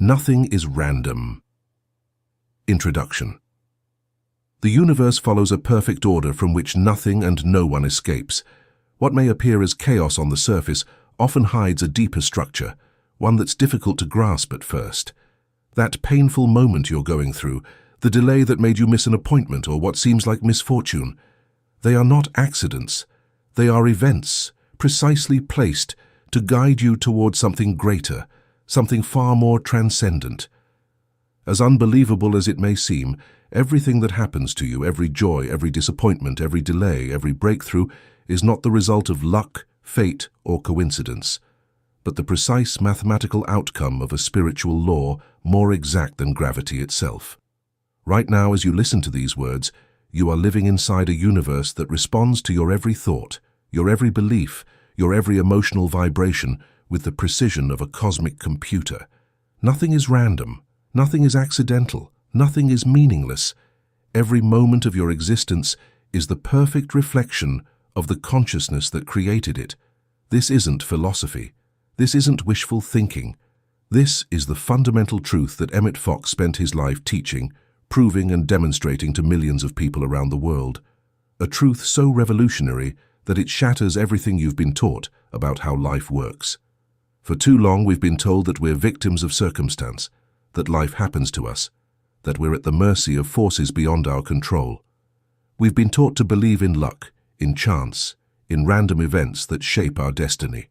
Nothing is random. Introduction. The universe follows a perfect order from which nothing and no one escapes. What may appear as chaos on the surface often hides a deeper structure, one that's difficult to grasp at first. That painful moment you're going through, the delay that made you miss an appointment or what seems like misfortune, they are not accidents. They are events, precisely placed to guide you toward something greater, something far more transcendent. As unbelievable as it may seem, everything that happens to you, every joy, every disappointment, every delay, every breakthrough, is not the result of luck, fate, or coincidence, but the precise mathematical outcome of a spiritual law more exact than gravity itself. Right now, as you listen to these words, you are living inside a universe that responds to your every thought, your every belief, your every emotional vibration with the precision of a cosmic computer. Nothing is random. Nothing is accidental. Nothing is meaningless. Every moment of your existence is the perfect reflection of the consciousness that created it. This isn't philosophy. This isn't wishful thinking. This is the fundamental truth that Emmet Fox spent his life teaching, proving and demonstrating to millions of people around the world. A truth so revolutionary that it shatters everything you've been taught about how life works. For too long we've been told that we're victims of circumstance, that life happens to us, that we're at the mercy of forces beyond our control. We've been taught to believe in luck, in chance, in random events that shape our destiny.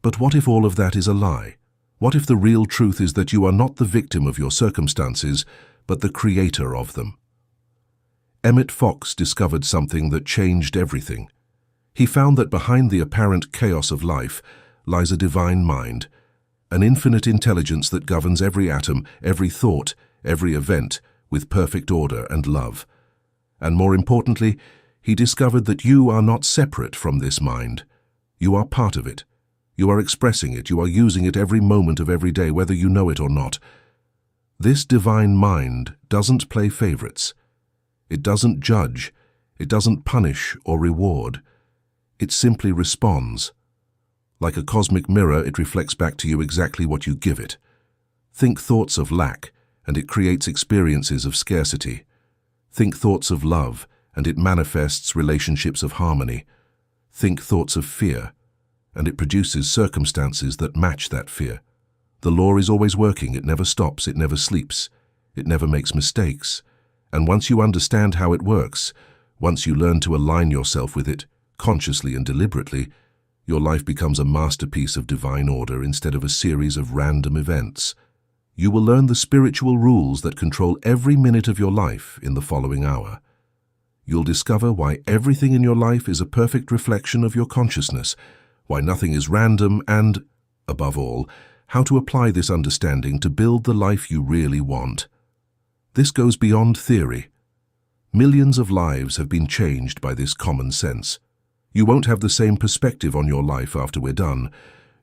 But what if all of that is a lie? What if the real truth is that you are not the victim of your circumstances, but the creator of them? Emmet Fox discovered something that changed everything. He found that behind the apparent chaos of life lies a divine mind, an infinite intelligence that governs every atom, every thought, every event with perfect order and love. And more importantly, he discovered that you are not separate from this mind. You are part of it. You are expressing it. You are using it every moment of every day, whether you know it or not. This divine mind doesn't play favorites. It doesn't judge. It doesn't punish or reward. It simply responds. Like a cosmic mirror, it reflects back to you exactly what you give it. Think thoughts of lack, and it creates experiences of scarcity. Think thoughts of love, and it manifests relationships of harmony. Think thoughts of fear, and it produces circumstances that match that fear. The law is always working. It never stops. It never sleeps. It never makes mistakes. And once you understand how it works, once you learn to align yourself with it, consciously and deliberately, your life becomes a masterpiece of divine order instead of a series of random events. You will learn the spiritual rules that control every minute of your life in the following hour. You'll discover why everything in your life is a perfect reflection of your consciousness, why nothing is random, and, above all, how to apply this understanding to build the life you really want. This goes beyond theory. Millions of lives have been changed by this common sense. You won't have the same perspective on your life after we're done.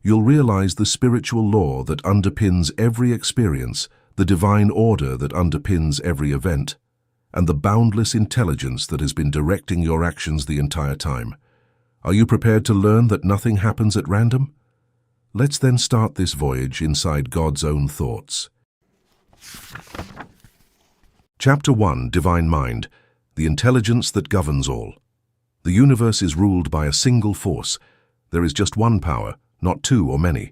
You'll realize the spiritual law that underpins every experience, the divine order that underpins every event, and the boundless intelligence that has been directing your actions the entire time. Are you prepared to learn that nothing happens at random? Let's then start this voyage inside God's own thoughts. Chapter 1, Divine Mind, the intelligence that governs all. The universe is ruled by a single force. There is just one power, not two or many.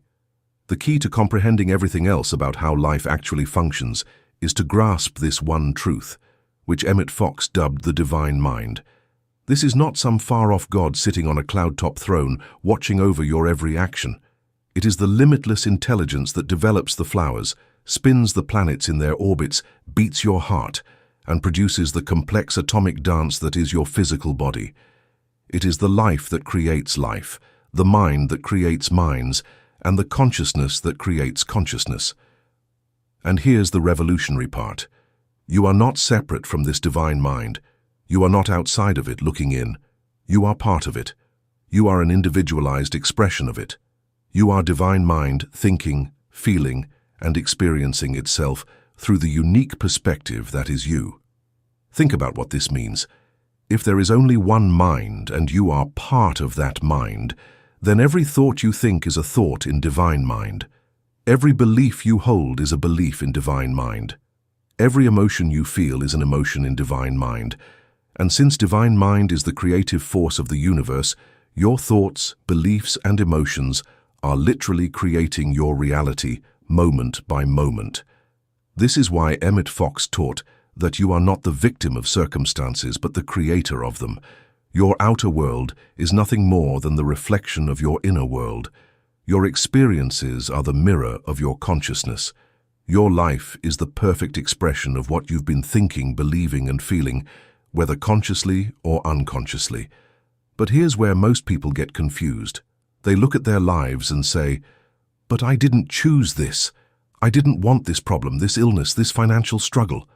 The key to comprehending everything else about how life actually functions is to grasp this one truth, which Emmet Fox dubbed the divine mind. This is not some far-off God sitting on a cloud-top throne watching over your every action. It is the limitless intelligence that develops the flowers, spins the planets in their orbits, beats your heart, and produces the complex atomic dance that is your physical body. It is the life that creates life, the mind that creates minds, and the consciousness that creates consciousness. And here's the revolutionary part. You are not separate from this divine mind. You are not outside of it looking in. You are part of it. You are an individualized expression of it. You are divine mind thinking, feeling, and experiencing itself through the unique perspective that is you. Think about what this means. If there is only one mind and you are part of that mind, then every thought you think is a thought in divine mind. Every belief you hold is a belief in divine mind. Every emotion you feel is an emotion in divine mind. And since divine mind is the creative force of the universe, your thoughts, beliefs, and emotions are literally creating your reality moment by moment. This is why Emmet Fox taught that you are not the victim of circumstances but the creator of them. Your outer world is nothing more than the reflection of your inner world. Your experiences are the mirror of your consciousness. Your life is the perfect expression of what you've been thinking, believing, and feeling, whether consciously or unconsciously. But here's where most people get confused. They look at their lives and say, "But I didn't choose this. I didn't want this problem, this illness, this financial struggle."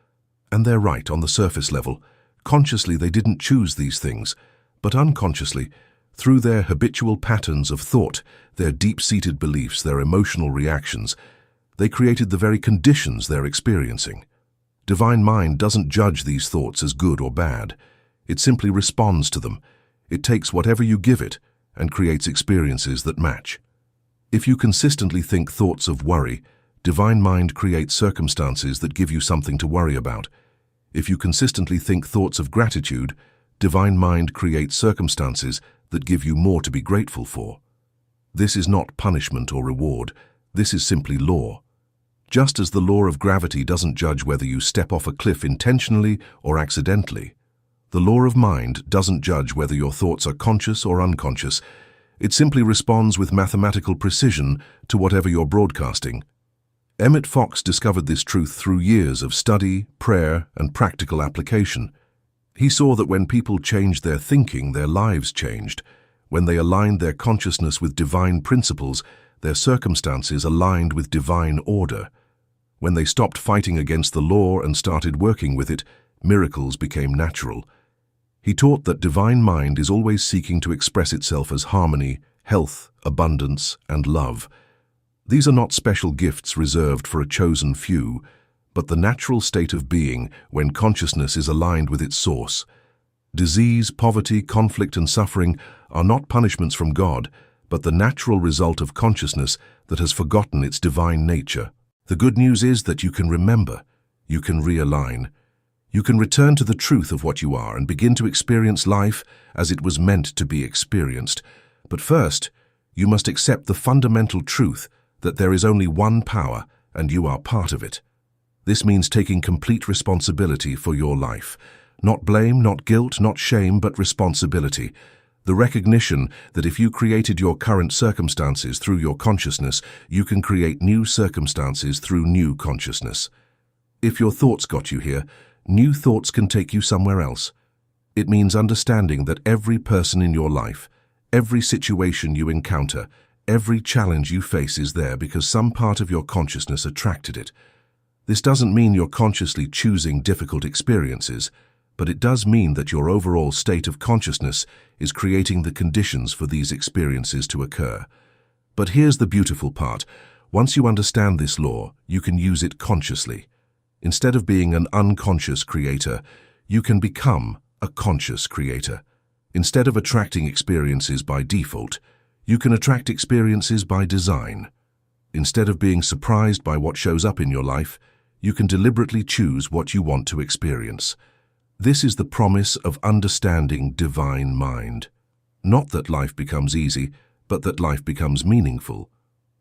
And they're right on the surface level. Consciously, they didn't choose these things, but unconsciously, through their habitual patterns of thought, their deep-seated beliefs, their emotional reactions, they created the very conditions they're experiencing. Divine mind doesn't judge these thoughts as good or bad. It simply responds to them. It takes whatever you give it and creates experiences that match. If you consistently think thoughts of worry, divine mind creates circumstances that give you something to worry about. If you consistently think thoughts of gratitude, divine mind creates circumstances that give you more to be grateful for. This is not punishment or reward. This is simply law. Just as the law of gravity doesn't judge whether you step off a cliff intentionally or accidentally, the law of mind doesn't judge whether your thoughts are conscious or unconscious. It simply responds with mathematical precision to whatever you're broadcasting. Emmet Fox discovered this truth through years of study, prayer, and practical application. He saw that when people changed their thinking, their lives changed. When they aligned their consciousness with divine principles, their circumstances aligned with divine order. When they stopped fighting against the law and started working with it, miracles became natural. He taught that divine mind is always seeking to express itself as harmony, health, abundance, and love. These are not special gifts reserved for a chosen few, but the natural state of being when consciousness is aligned with its source. Disease, poverty, conflict, and suffering are not punishments from God, but the natural result of consciousness that has forgotten its divine nature. The good news is that you can remember, you can realign. You can return to the truth of what you are and begin to experience life as it was meant to be experienced. But first, you must accept the fundamental truth that there is only one power and you are part of it. This means taking complete responsibility for your life. Not blame, not guilt, not shame, but responsibility. The recognition that if you created your current circumstances through your consciousness, you can create new circumstances through new consciousness. If your thoughts got you here, new thoughts can take you somewhere else. It means understanding that every person in your life, every situation you encounter, every challenge you face is there because some part of your consciousness attracted it. This doesn't mean you're consciously choosing difficult experiences, but it does mean that your overall state of consciousness is creating the conditions for these experiences to occur. But here's the beautiful part. Once you understand this law, you can use it consciously. Instead of being an unconscious creator, you can become a conscious creator. Instead of attracting experiences by default, you can attract experiences by design. Instead of being surprised by what shows up in your life, you can deliberately choose what you want to experience. This is the promise of understanding divine mind. Not that life becomes easy, but that life becomes meaningful.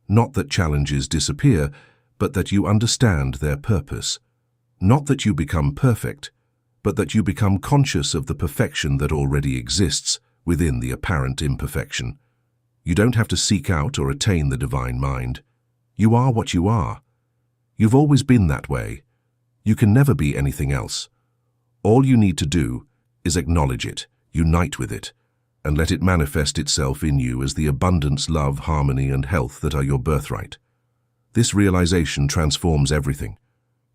Not that challenges disappear, but that you understand their purpose. Not that you become perfect, but that you become conscious of the perfection that already exists within the apparent imperfection. You don't have to seek out or attain the divine mind. You are what you are. You've always been that way. You can never be anything else. All you need to do is acknowledge it, unite with it, and let it manifest itself in you as the abundance, love, harmony, and health that are your birthright. This realization transforms everything.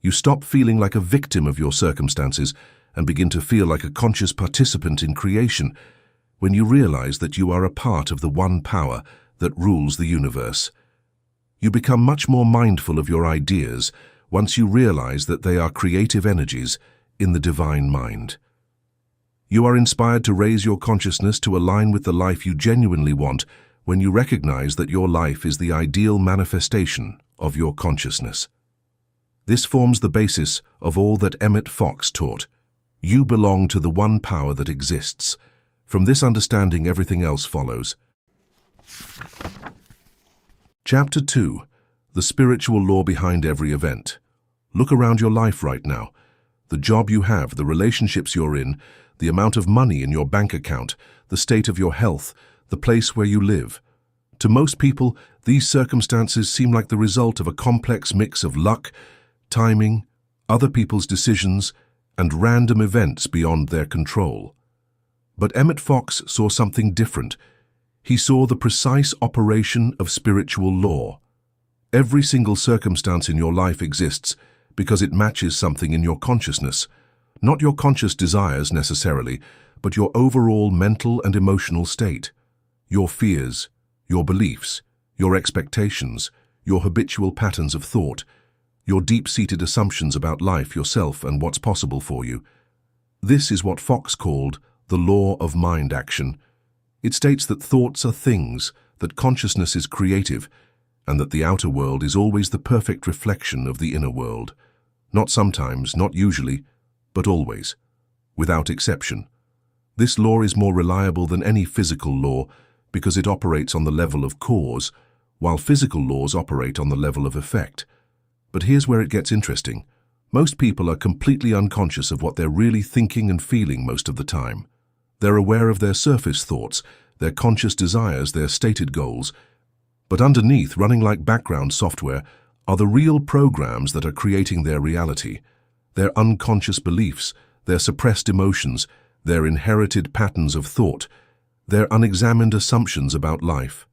You stop feeling like a victim of your circumstances and begin to feel like a conscious participant in creation when you realize that you are a part of the one power that rules the universe. You become much more mindful of your ideas once you realize that they are creative energies in the divine mind. You are inspired to raise your consciousness to align with the life you genuinely want when you recognize that your life is the ideal manifestation of your consciousness. This forms the basis of all that Emmet Fox taught. You belong to the one power that exists. From this understanding, everything else follows. Chapter 2. The spiritual law behind every event. Look around your life right now. The job you have, the relationships you're in, the amount of money in your bank account, the state of your health, the place where you live. To most people, these circumstances seem like the result of a complex mix of luck, timing, other people's decisions, and random events beyond their control. But Emmet Fox saw something different. He saw the precise operation of spiritual law. Every single circumstance in your life exists because it matches something in your consciousness. Not your conscious desires necessarily, but your overall mental and emotional state. Your fears, your beliefs, your expectations, your habitual patterns of thought, your deep-seated assumptions about life, yourself, and what's possible for you. This is what Fox called the law of mind action. It states that thoughts are things, that consciousness is creative, and that the outer world is always the perfect reflection of the inner world. Not sometimes, not usually, but always, without exception. This law is more reliable than any physical law because it operates on the level of cause, while physical laws operate on the level of effect. But here's where it gets interesting. Most people are completely unconscious of what they're really thinking and feeling most of the time. They're aware of their surface thoughts, their conscious desires, their stated goals, but underneath, running like background software, are the real programs that are creating their reality, their unconscious beliefs, their suppressed emotions, their inherited patterns of thought, their unexamined assumptions about life.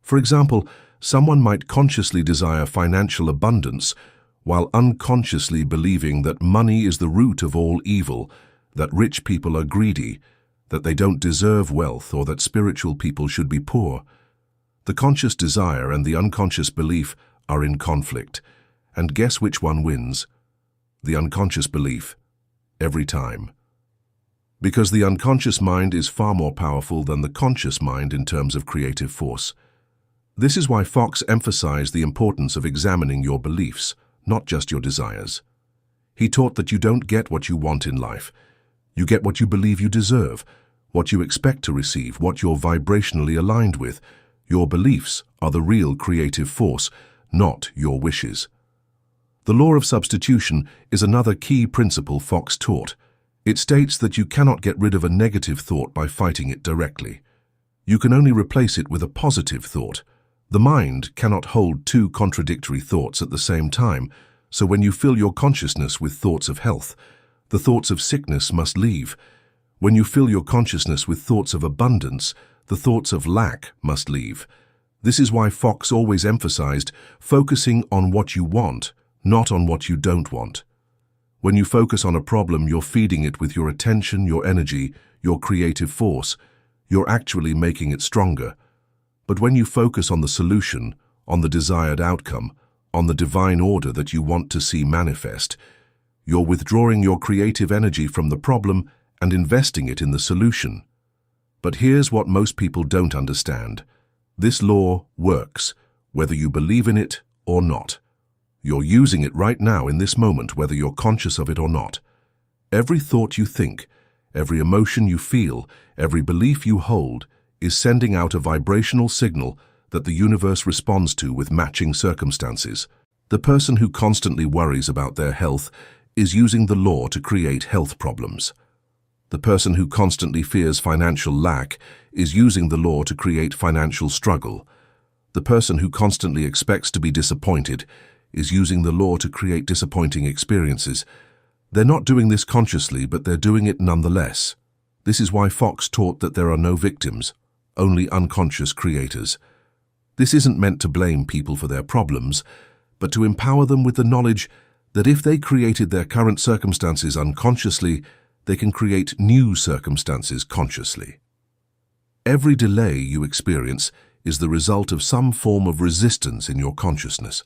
For example, someone might consciously desire financial abundance while unconsciously believing that money is the root of all evil, that rich people are greedy, that they don't deserve wealth, or that spiritual people should be poor. The conscious desire and the unconscious belief are in conflict, and guess which one wins? The unconscious belief, every time. Because the unconscious mind is far more powerful than the conscious mind in terms of creative force. This is why Fox emphasized the importance of examining your beliefs, not just your desires. He taught that you don't get what you want in life. You get what you believe you deserve, what you expect to receive, what you're vibrationally aligned with. Your beliefs are the real creative force, not your wishes. The law of substitution is another key principle Fox taught. It states that you cannot get rid of a negative thought by fighting it directly. You can only replace it with a positive thought. The mind cannot hold two contradictory thoughts at the same time, so when you fill your consciousness with thoughts of health, the thoughts of sickness must leave. When you fill your consciousness with thoughts of abundance, the thoughts of lack must leave. This is why Fox always emphasized focusing on what you want, not on what you don't want. When you focus on a problem, you're feeding it with your attention, your energy, your creative force. You're actually making it stronger. But when you focus on the solution, on the desired outcome, on the divine order that you want to see manifest, you're withdrawing your creative energy from the problem and investing it in the solution. But here's what most people don't understand. This law works, whether you believe in it or not. You're using it right now in this moment, whether you're conscious of it or not. Every thought you think, every emotion you feel, every belief you hold is sending out a vibrational signal that the universe responds to with matching circumstances. The person who constantly worries about their health is using the law to create health problems. The person who constantly fears financial lack is using the law to create financial struggle. The person who constantly expects to be disappointed is using the law to create disappointing experiences. They're not doing this consciously, but they're doing it nonetheless. This is why Fox taught that there are no victims, only unconscious creators. This isn't meant to blame people for their problems, but to empower them with the knowledge that if they created their current circumstances unconsciously, they can create new circumstances consciously. Every delay you experience is the result of some form of resistance in your consciousness.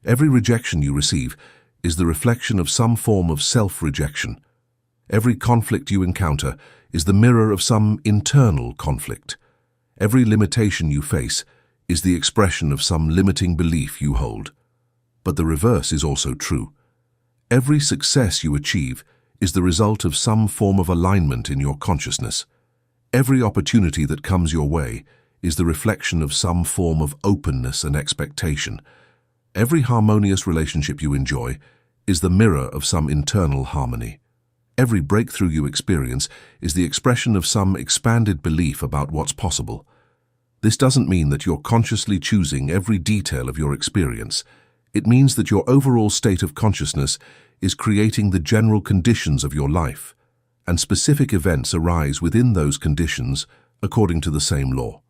Every rejection you receive is the reflection of some form of self-rejection. Every conflict you encounter is the mirror of some internal conflict. Every limitation you face is the expression of some limiting belief you hold. But the reverse is also true. Every success you achieve is the result of some form of alignment in your consciousness. Every opportunity that comes your way is the reflection of some form of openness and expectation. Every harmonious relationship you enjoy is the mirror of some internal harmony. Every breakthrough you experience is the expression of some expanded belief about what's possible. This doesn't mean that you're consciously choosing every detail of your experience. It means that your overall state of consciousness is creating the general conditions of your life, and specific events arise within those conditions according to the same law.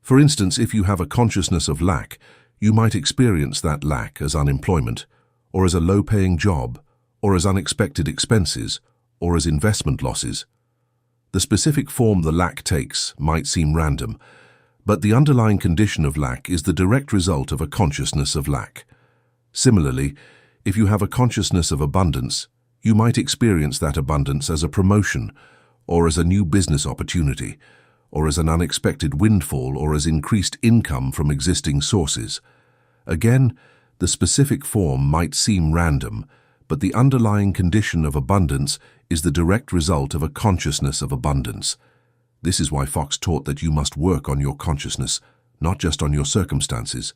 For instance, if you have a consciousness of lack, you might experience that lack as unemployment, or as a low-paying job, or as unexpected expenses, or as investment losses. The specific form the lack takes might seem random, but the underlying condition of lack is the direct result of a consciousness of lack. Similarly, if you have a consciousness of abundance, you might experience that abundance as a promotion, or as a new business opportunity, or as an unexpected windfall, or as increased income from existing sources. Again, the specific form might seem random, but the underlying condition of abundance is the direct result of a consciousness of abundance. This is why Fox taught that you must work on your consciousness, not just on your circumstances.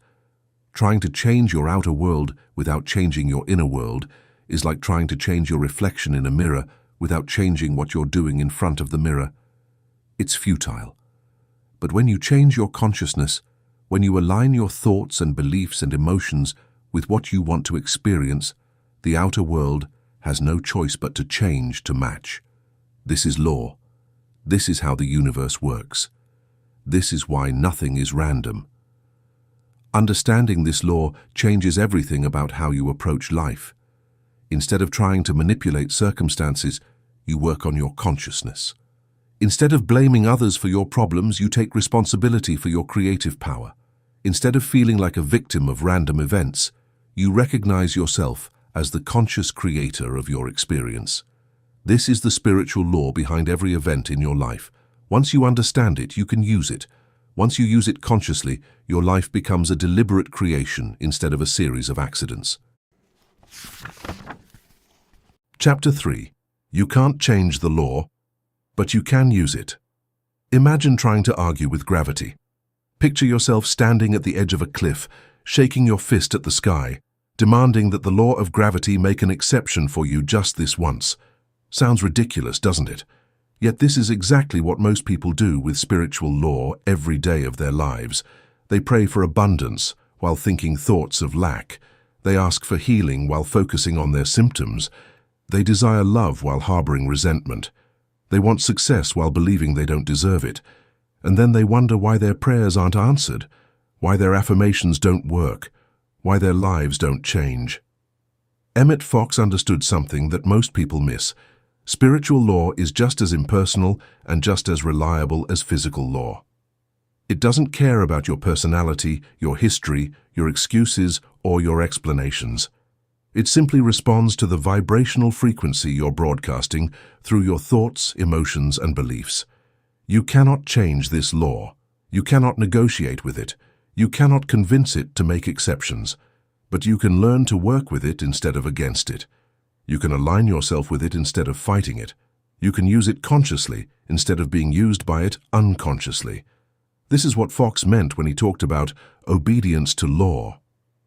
Trying to change your outer world without changing your inner world is like trying to change your reflection in a mirror without changing what you're doing in front of the mirror. It's futile. But when you change your consciousness, when you align your thoughts and beliefs and emotions with what you want to experience, the outer world has no choice but to change to match. This is law. This is how the universe works. This is why nothing is random. Understanding this law changes everything about how you approach life. Instead of trying to manipulate circumstances, you work on your consciousness. Instead of blaming others for your problems, you take responsibility for your creative power. Instead of feeling like a victim of random events, you recognize yourself as the conscious creator of your experience. This is the spiritual law behind every event in your life. Once you understand it, you can use it. Once you use it consciously, your life becomes a deliberate creation instead of a series of accidents. Chapter 3. You can't change the law, but you can use it. Imagine trying to argue with gravity. Picture yourself standing at the edge of a cliff, shaking your fist at the sky, demanding that the law of gravity make an exception for you just this once. Sounds ridiculous, doesn't it? Yet this is exactly what most people do with spiritual law every day of their lives. They pray for abundance while thinking thoughts of lack. They ask for healing while focusing on their symptoms. They desire love while harboring resentment. They want success while believing they don't deserve it. And then they wonder why their prayers aren't answered, why their affirmations don't work, why their lives don't change. Emmet Fox understood something that most people miss. Spiritual law is just as impersonal and just as reliable as physical law. It doesn't care about your personality, your history, your excuses, or your explanations. It simply responds to the vibrational frequency you're broadcasting through your thoughts, emotions, and beliefs. You cannot change this law. You cannot negotiate with it. You cannot convince it to make exceptions. But you can learn to work with it instead of against it. You can align yourself with it instead of fighting it. You can use it consciously instead of being used by it unconsciously. This is what Fox meant when he talked about obedience to law.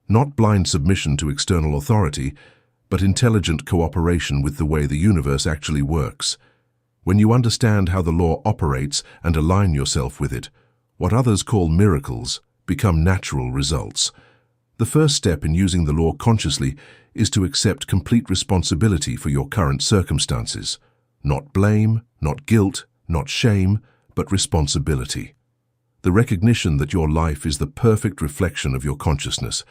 Not blind submission to external authority, but intelligent cooperation with the way the universe actually works. When you understand how the law operates and align yourself with it, what others call miracles become natural results. The first step in using the law consciously is to accept complete responsibility for your current circumstances. Not blame, not guilt, not shame, but responsibility. The recognition that your life is the perfect reflection of your consciousness,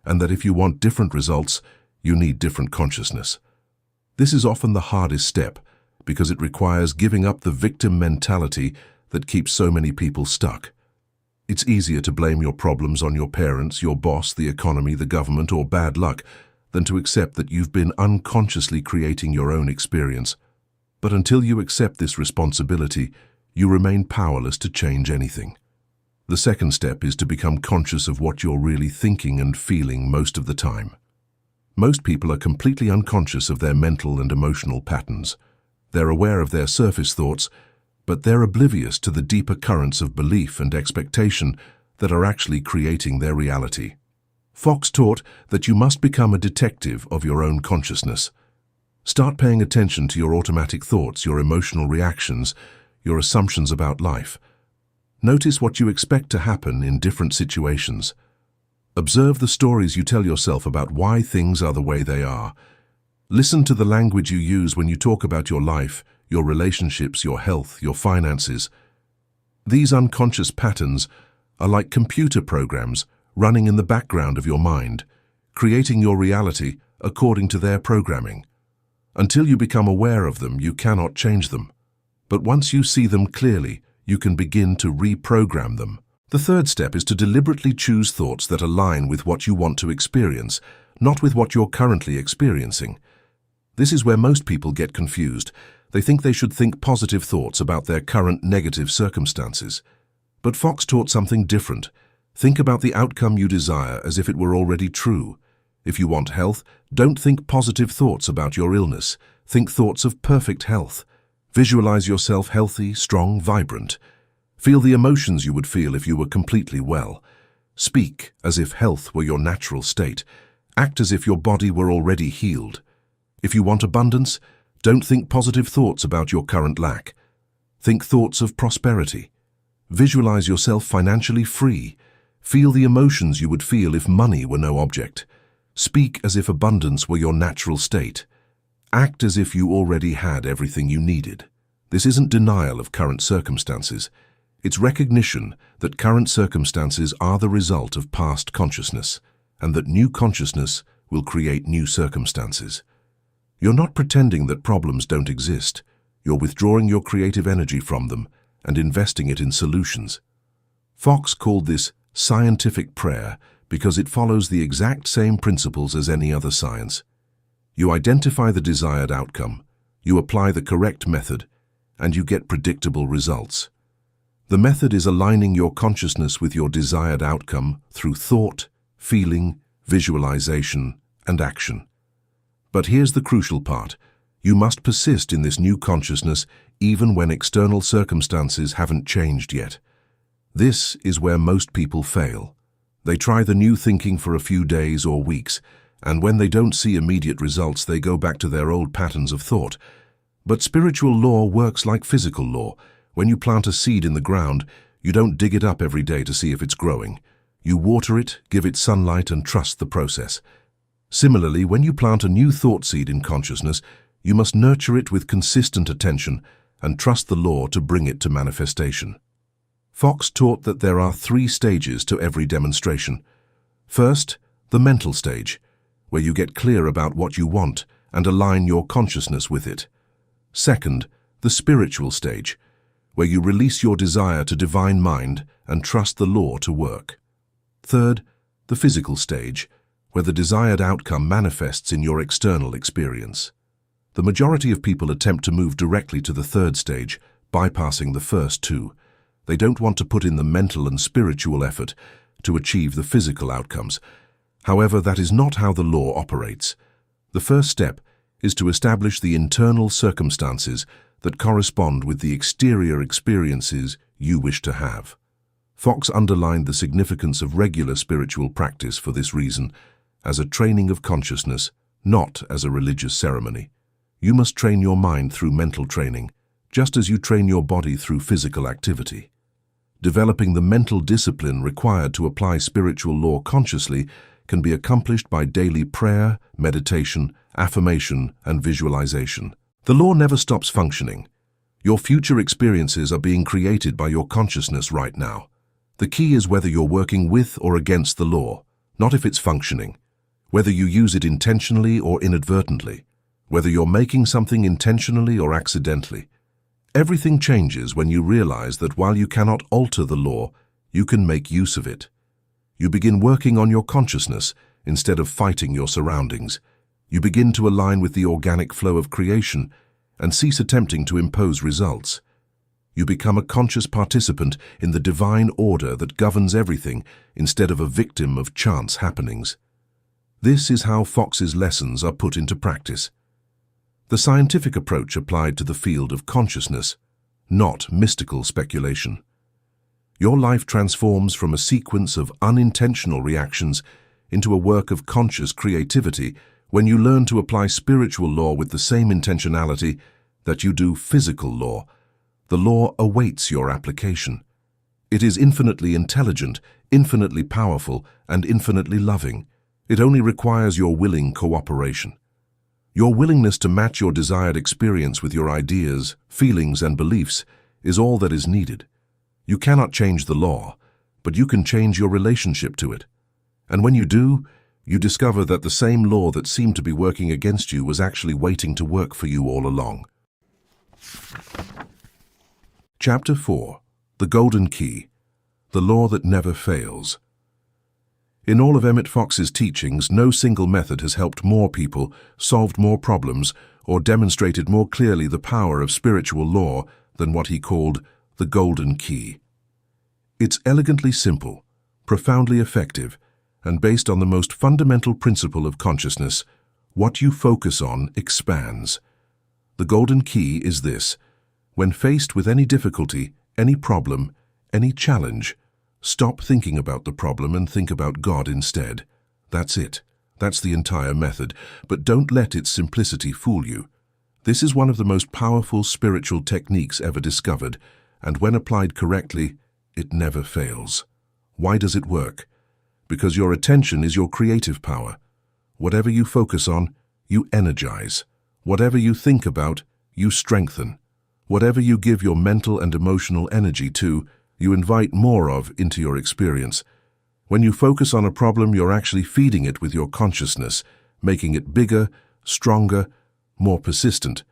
and that if you want different results, you need different consciousness. This is often the hardest step, because it requires giving up the victim mentality that keeps so many people stuck. It's easier to blame your problems on your parents, your boss, the economy, the government, or bad luck, than to accept that you've been unconsciously creating your own experience. But until you accept this responsibility, you remain powerless to change anything. The second step is to become conscious of what you're really thinking and feeling most of the time. Most people are completely unconscious of their mental and emotional patterns. They're aware of their surface thoughts, but they're oblivious to the deeper currents of belief and expectation that are actually creating their reality. Fox taught that you must become a detective of your own consciousness. Start paying attention to your automatic thoughts, your emotional reactions, your assumptions about life. Notice what you expect to happen in different situations. Observe the stories you tell yourself about why things are the way they are. Listen to the language you use when you talk about your life, your relationships, your health, your finances. These unconscious patterns are like computer programs running in the background of your mind, creating your reality according to their programming. Until you become aware of them, you cannot change them. But once you see them clearly, you can begin to reprogram them. The third step is to deliberately choose thoughts that align with what you want to experience, not with what you're currently experiencing. This is where most people get confused. They think they should think positive thoughts about their current negative circumstances. But Fox taught something different. Think about the outcome you desire as if it were already true. If you want health, don't think positive thoughts about your illness. Think thoughts of perfect health. Visualize yourself healthy, strong, vibrant. Feel the emotions you would feel if you were completely well. Speak as if health were your natural state. Act as if your body were already healed. If you want abundance, don't think positive thoughts about your current lack. Think thoughts of prosperity. Visualize yourself financially free. Feel the emotions you would feel if money were no object. Speak as if abundance were your natural state. Act as if you already had everything you needed. This isn't denial of current circumstances. It's recognition that current circumstances are the result of past consciousness, and that new consciousness will create new circumstances. You're not pretending that problems don't exist. You're withdrawing your creative energy from them and investing it in solutions. Fox called this scientific prayer because it follows the exact same principles as any other science. You identify the desired outcome, you apply the correct method, and you get predictable results. The method is aligning your consciousness with your desired outcome through thought, feeling, visualization, and action. But here's the crucial part. You must persist in this new consciousness even when external circumstances haven't changed yet. This is where most people fail. They try the new thinking for a few days or weeks, and when they don't see immediate results, they go back to their old patterns of thought. But spiritual law works like physical law. When you plant a seed in the ground, you don't dig it up every day to see if it's growing. You water it, give it sunlight, and trust the process. Similarly, when you plant a new thought seed in consciousness, you must nurture it with consistent attention and trust the law to bring it to manifestation. Fox taught that there are 3 stages to every demonstration. First, the mental stage, where you get clear about what you want and align your consciousness with it. Second, the spiritual stage, where you release your desire to divine mind and trust the law to work. Third, the physical stage, where the desired outcome manifests in your external experience. The majority of people attempt to move directly to the third stage, bypassing the first 2. They don't want to put in the mental and spiritual effort to achieve the physical outcomes. However, that is not how the law operates. The first step is to establish the internal circumstances that correspond with the exterior experiences you wish to have. Fox underlined the significance of regular spiritual practice for this reason, as a training of consciousness, not as a religious ceremony. You must train your mind through mental training, just as you train your body through physical activity. Developing the mental discipline required to apply spiritual law consciously can be accomplished by daily prayer, meditation, affirmation, and visualization. The law never stops functioning. Your future experiences are being created by your consciousness right now. The key is whether you're working with or against the law, not if it's functioning. Whether you use it intentionally or inadvertently. Whether you're making something intentionally or accidentally. Everything changes when you realize that while you cannot alter the law, you can make use of it. You begin working on your consciousness instead of fighting your surroundings. You begin to align with the organic flow of creation and cease attempting to impose results. You become a conscious participant in the divine order that governs everything instead of a victim of chance happenings. This is how Fox's lessons are put into practice. The scientific approach applied to the field of consciousness, not mystical speculation. Your life transforms from a sequence of unintentional reactions into a work of conscious creativity when you learn to apply spiritual law with the same intentionality that you do physical law. The law awaits your application. It is infinitely intelligent, infinitely powerful, and infinitely loving. It only requires your willing cooperation. Your willingness to match your desired experience with your ideas, feelings, and beliefs is all that is needed. You cannot change the law, but you can change your relationship to it. And when you do, you discover that the same law that seemed to be working against you was actually waiting to work for you all along. Chapter 4. The Golden Key. The Law That Never Fails. In all of Emmet Fox's teachings, no single method has helped more people, solved more problems, or demonstrated more clearly the power of spiritual law than what he called the Golden Key. It's elegantly simple, profoundly effective, and based on the most fundamental principle of consciousness: what you focus on expands. The Golden Key is this: when faced with any difficulty, any problem, any challenge, stop thinking about the problem and think about God instead. That's it. That's the entire method. But don't let its simplicity fool you. This is one of the most powerful spiritual techniques ever discovered, and when applied correctly, it never fails. Why does it work? Because your attention is your creative power. Whatever you focus on, you energize. Whatever you think about, you strengthen. Whatever you give your mental and emotional energy to, you invite more of into your experience. When you focus on a problem, you're actually feeding it with your consciousness, making it bigger, stronger, more persistent.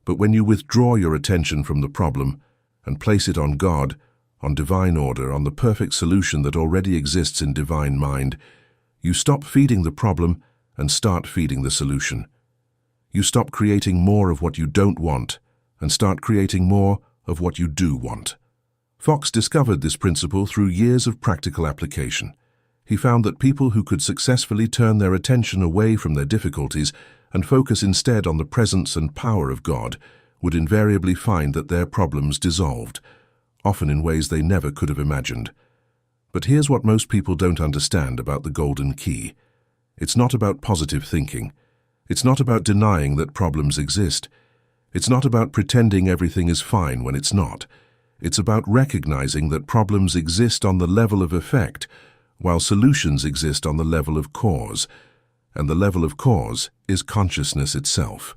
But when you withdraw your attention from the problem and place it on God, on divine order, on the perfect solution that already exists in divine mind, you stop feeding the problem and start feeding the solution. You stop creating more of what you don't want and start creating more of what you do want. Fox discovered this principle through years of practical application. He found that people who could successfully turn their attention away from their difficulties and focus instead on the presence and power of God would invariably find that their problems dissolved, often in ways they never could have imagined. But here's what most people don't understand about the Golden Key. It's not about positive thinking. It's not about denying that problems exist. It's not about pretending everything is fine when it's not. It's about recognizing that problems exist on the level of effect, while solutions exist on the level of cause. And the level of cause is consciousness itself.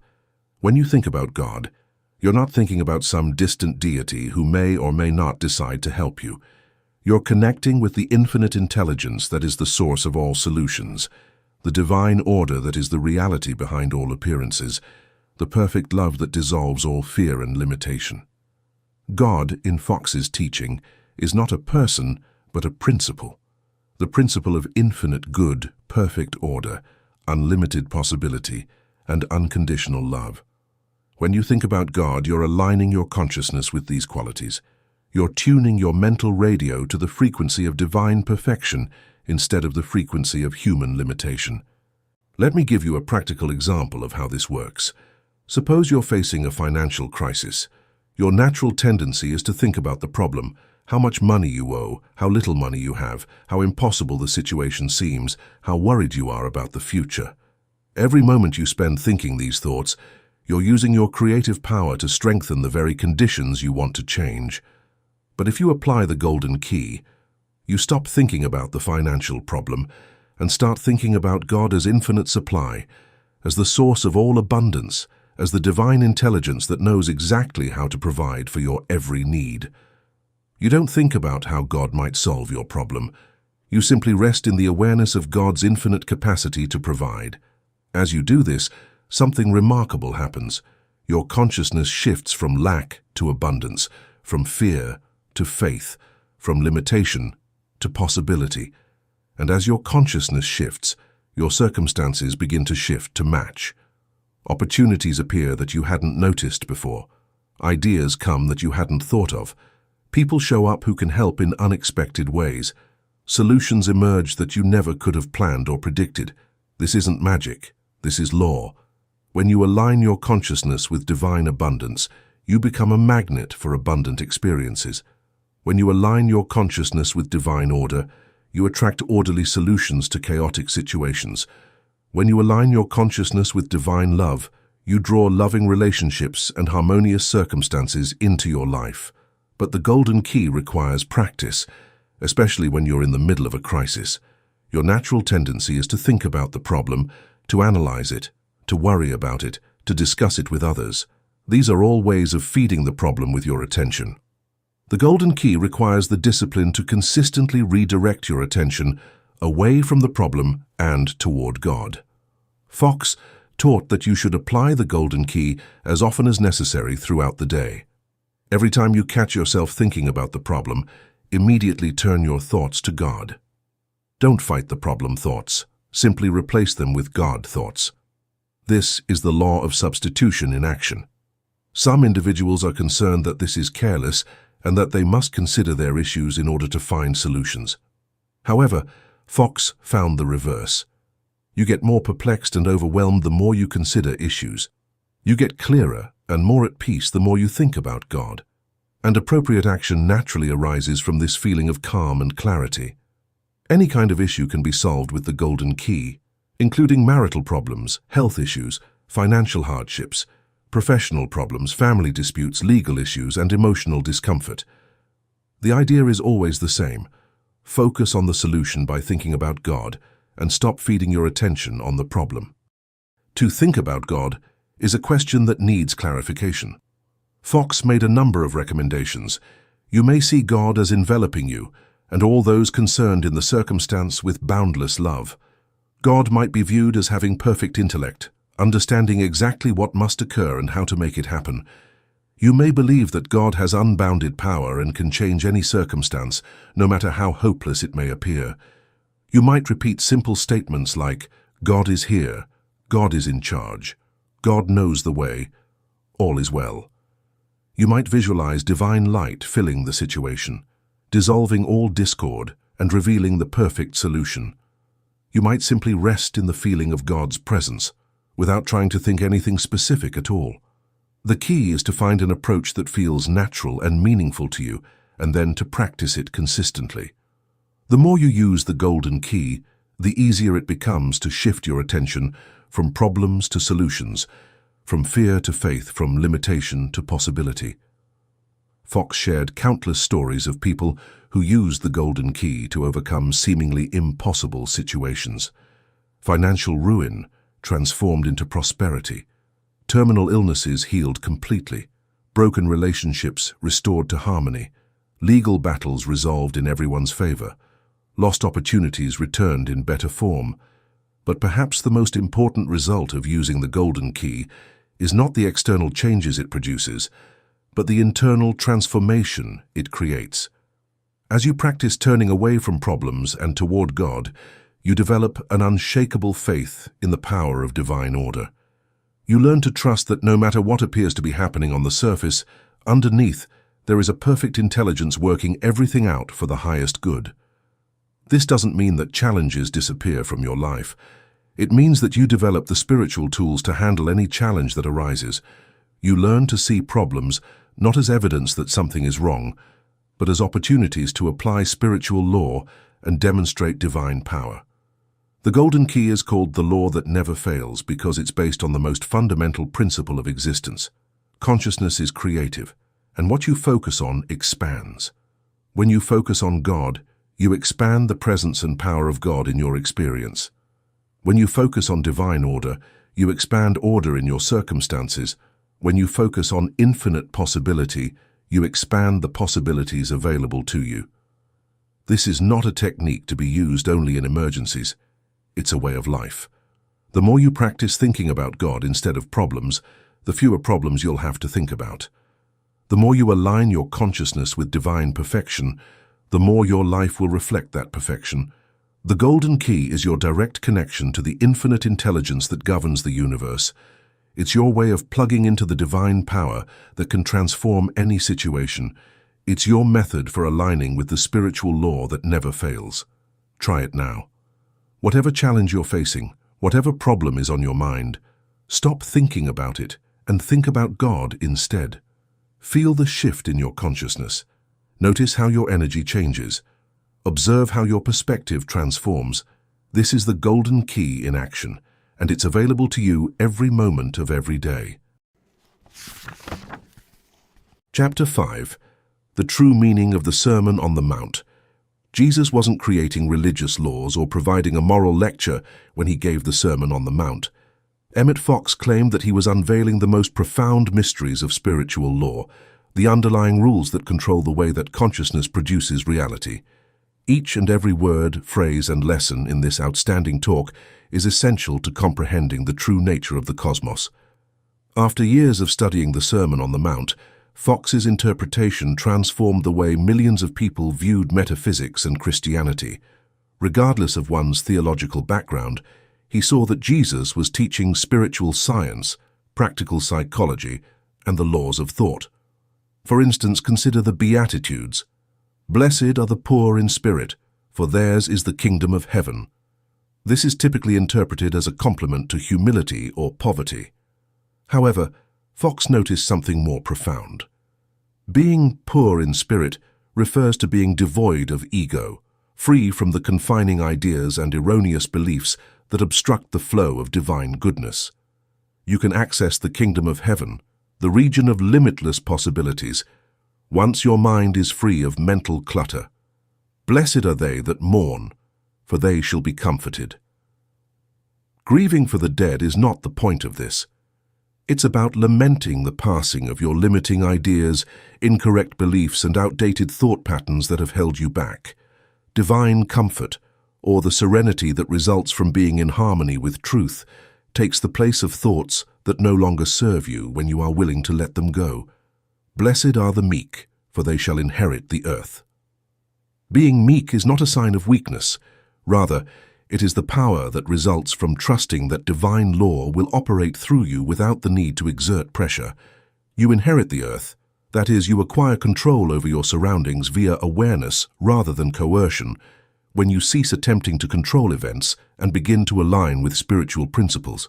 When you think about God, you're not thinking about some distant deity who may or may not decide to help you. You're connecting with the infinite intelligence that is the source of all solutions, the divine order that is the reality behind all appearances, the perfect love that dissolves all fear and limitation. God, in Fox's teaching, is not a person, but a principle. The principle of infinite good, perfect order, unlimited possibility, and unconditional love. When you think about God, you're aligning your consciousness with these qualities. You're tuning your mental radio to the frequency of divine perfection instead of the frequency of human limitation. Let me give you a practical example of how this works. Suppose you're facing a financial crisis. Your natural tendency is to think about the problem, how much money you owe, how little money you have, how impossible the situation seems, how worried you are about the future. Every moment you spend thinking these thoughts, you're using your creative power to strengthen the very conditions you want to change. But if you apply the Golden Key, you stop thinking about the financial problem and start thinking about God as infinite supply, as the source of all abundance, as the divine intelligence that knows exactly how to provide for your every need. You don't think about how God might solve your problem. You simply rest in the awareness of God's infinite capacity to provide. As you do this, something remarkable happens. Your consciousness shifts from lack to abundance, from fear to faith, from limitation to possibility. And as your consciousness shifts, your circumstances begin to shift to match. Opportunities appear that you hadn't noticed before. Ideas come that you hadn't thought of. People show up who can help in unexpected ways. Solutions emerge that you never could have planned or predicted. This isn't magic. This is law. When you align your consciousness with divine abundance, you become a magnet for abundant experiences. When you align your consciousness with divine order, you attract orderly solutions to chaotic situations. When you align your consciousness with divine love, you draw loving relationships and harmonious circumstances into your life. But the golden key requires practice, especially when you're in the middle of a crisis. Your natural tendency is to think about the problem, to analyze it, to worry about it, to discuss it with others. These are all ways of feeding the problem with your attention. The golden key requires the discipline to consistently redirect your attention away from the problem and toward God. Fox taught that you should apply the golden key as often as necessary throughout the day. Every time you catch yourself thinking about the problem, immediately turn your thoughts to God. Don't fight the problem thoughts. Simply replace them with God thoughts. This is the law of substitution in action. Some individuals are concerned that this is careless and that they must consider their issues in order to find solutions. However, Fox found the reverse. You get more perplexed and overwhelmed the more you consider issues. You get clearer and more at peace the more you think about God. And appropriate action naturally arises from this feeling of calm and clarity. Any kind of issue can be solved with the golden key, including marital problems, health issues, financial hardships, professional problems, family disputes, legal issues, and emotional discomfort. The idea is always the same. Focus on the solution by thinking about God and stop feeding your attention on the problem. To think about God is a question that needs clarification. Fox made a number of recommendations. You may see God as enveloping you and all those concerned in the circumstance with boundless love. God might be viewed as having perfect intellect, understanding exactly what must occur and how to make it happen. You may believe that God has unbounded power and can change any circumstance, no matter how hopeless it may appear. You might repeat simple statements like, God is here, God is in charge, God knows the way, all is well. You might visualize divine light filling the situation, dissolving all discord and revealing the perfect solution. You might simply rest in the feeling of God's presence, without trying to think anything specific at all. The key is to find an approach that feels natural and meaningful to you, and then to practice it consistently. The more you use the golden key, the easier it becomes to shift your attention from problems to solutions, from fear to faith, from limitation to possibility. Fox shared countless stories of people who used the golden key to overcome seemingly impossible situations. Financial ruin transformed into prosperity, terminal illnesses healed completely, broken relationships restored to harmony, legal battles resolved in everyone's favor, lost opportunities returned in better form. But perhaps the most important result of using the golden key is not the external changes it produces, but the internal transformation it creates. As you practice turning away from problems and toward God, you develop an unshakable faith in the power of divine order. You learn to trust that no matter what appears to be happening on the surface, underneath there is a perfect intelligence working everything out for the highest good. This doesn't mean that challenges disappear from your life. It means that you develop the spiritual tools to handle any challenge that arises. You learn to see problems not as evidence that something is wrong, but as opportunities to apply spiritual law and demonstrate divine power. The golden key is called the law that never fails because it's based on the most fundamental principle of existence. Consciousness is creative, and what you focus on expands. When you focus on God, you expand the presence and power of God in your experience. When you focus on divine order, you expand order in your circumstances. When you focus on infinite possibility, you expand the possibilities available to you. This is not a technique to be used only in emergencies. It's a way of life. The more you practice thinking about God instead of problems, the fewer problems you'll have to think about. The more you align your consciousness with divine perfection, the more your life will reflect that perfection. The golden key is your direct connection to the infinite intelligence that governs the universe. It's your way of plugging into the divine power that can transform any situation. It's your method for aligning with the spiritual law that never fails. Try it now. Whatever challenge you're facing, whatever problem is on your mind, stop thinking about it and think about God instead. Feel the shift in your consciousness. Notice how your energy changes. Observe how your perspective transforms. This is the golden key in action, and it's available to you every moment of every day. Chapter 5. The true meaning of the Sermon on the Mount. Jesus wasn't creating religious laws or providing a moral lecture when he gave the Sermon on the Mount. Emmet Fox claimed that he was unveiling the most profound mysteries of spiritual law, the underlying rules that control the way that consciousness produces reality. Each and every word, phrase, and lesson in this outstanding talk is essential to comprehending the true nature of the cosmos. After years of studying the Sermon on the Mount, Fox's interpretation transformed the way millions of people viewed metaphysics and Christianity. Regardless of one's theological background, he saw that Jesus was teaching spiritual science, practical psychology, and the laws of thought. For instance, consider the Beatitudes. Blessed are the poor in spirit, for theirs is the kingdom of heaven. This is typically interpreted as a compliment to humility or poverty. However, Fox noticed something more profound. Being poor in spirit refers to being devoid of ego, free from the confining ideas and erroneous beliefs that obstruct the flow of divine goodness. You can access the kingdom of heaven, the region of limitless possibilities, once your mind is free of mental clutter. Blessed are they that mourn, for they shall be comforted. Grieving for the dead is not the point of this. It's about lamenting the passing of your limiting ideas, incorrect beliefs, and outdated thought patterns that have held you back. Divine comfort, or the serenity that results from being in harmony with truth, takes the place of thoughts that no longer serve you when you are willing to let them go. Blessed are the meek, for they shall inherit the earth. Being meek is not a sign of weakness. Rather, it is the power that results from trusting that divine law will operate through you without the need to exert pressure. You inherit the earth. That is, you acquire control over your surroundings via awareness rather than coercion, when you cease attempting to control events and begin to align with spiritual principles.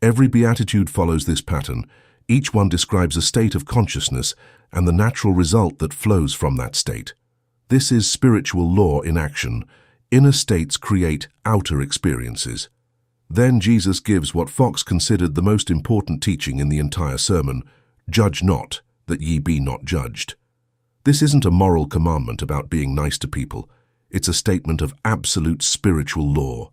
Every beatitude follows this pattern. Each one describes a state of consciousness and the natural result that flows from that state. This is spiritual law in action. Inner states create outer experiences. Then Jesus gives what Fox considered the most important teaching in the entire sermon: judge not, that ye be not judged. This isn't a moral commandment about being nice to people. It's a statement of absolute spiritual law.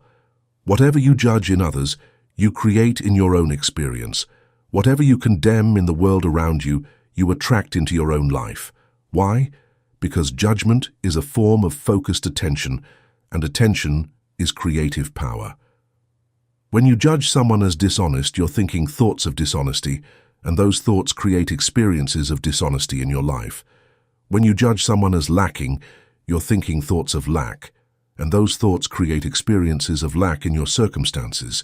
Whatever you judge in others, you create in your own experience. Whatever you condemn in the world around you, you attract into your own life. Why? Because judgment is a form of focused attention, and attention is creative power. When you judge someone as dishonest, you're thinking thoughts of dishonesty, and those thoughts create experiences of dishonesty in your life. When you judge someone as lacking, you're thinking thoughts of lack, and those thoughts create experiences of lack in your circumstances.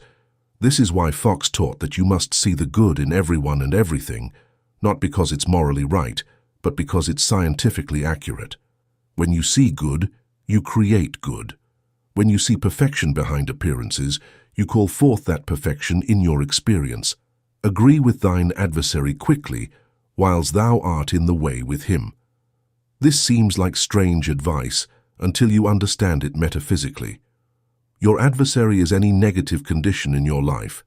This is why Fox taught that you must see the good in everyone and everything, not because it's morally right, but because it's scientifically accurate. When you see good, you create good. When you see perfection behind appearances, you call forth that perfection in your experience. Agree with thine adversary quickly, whiles thou art in the way with him. This seems like strange advice until you understand it metaphysically. Your adversary is any negative condition in your life.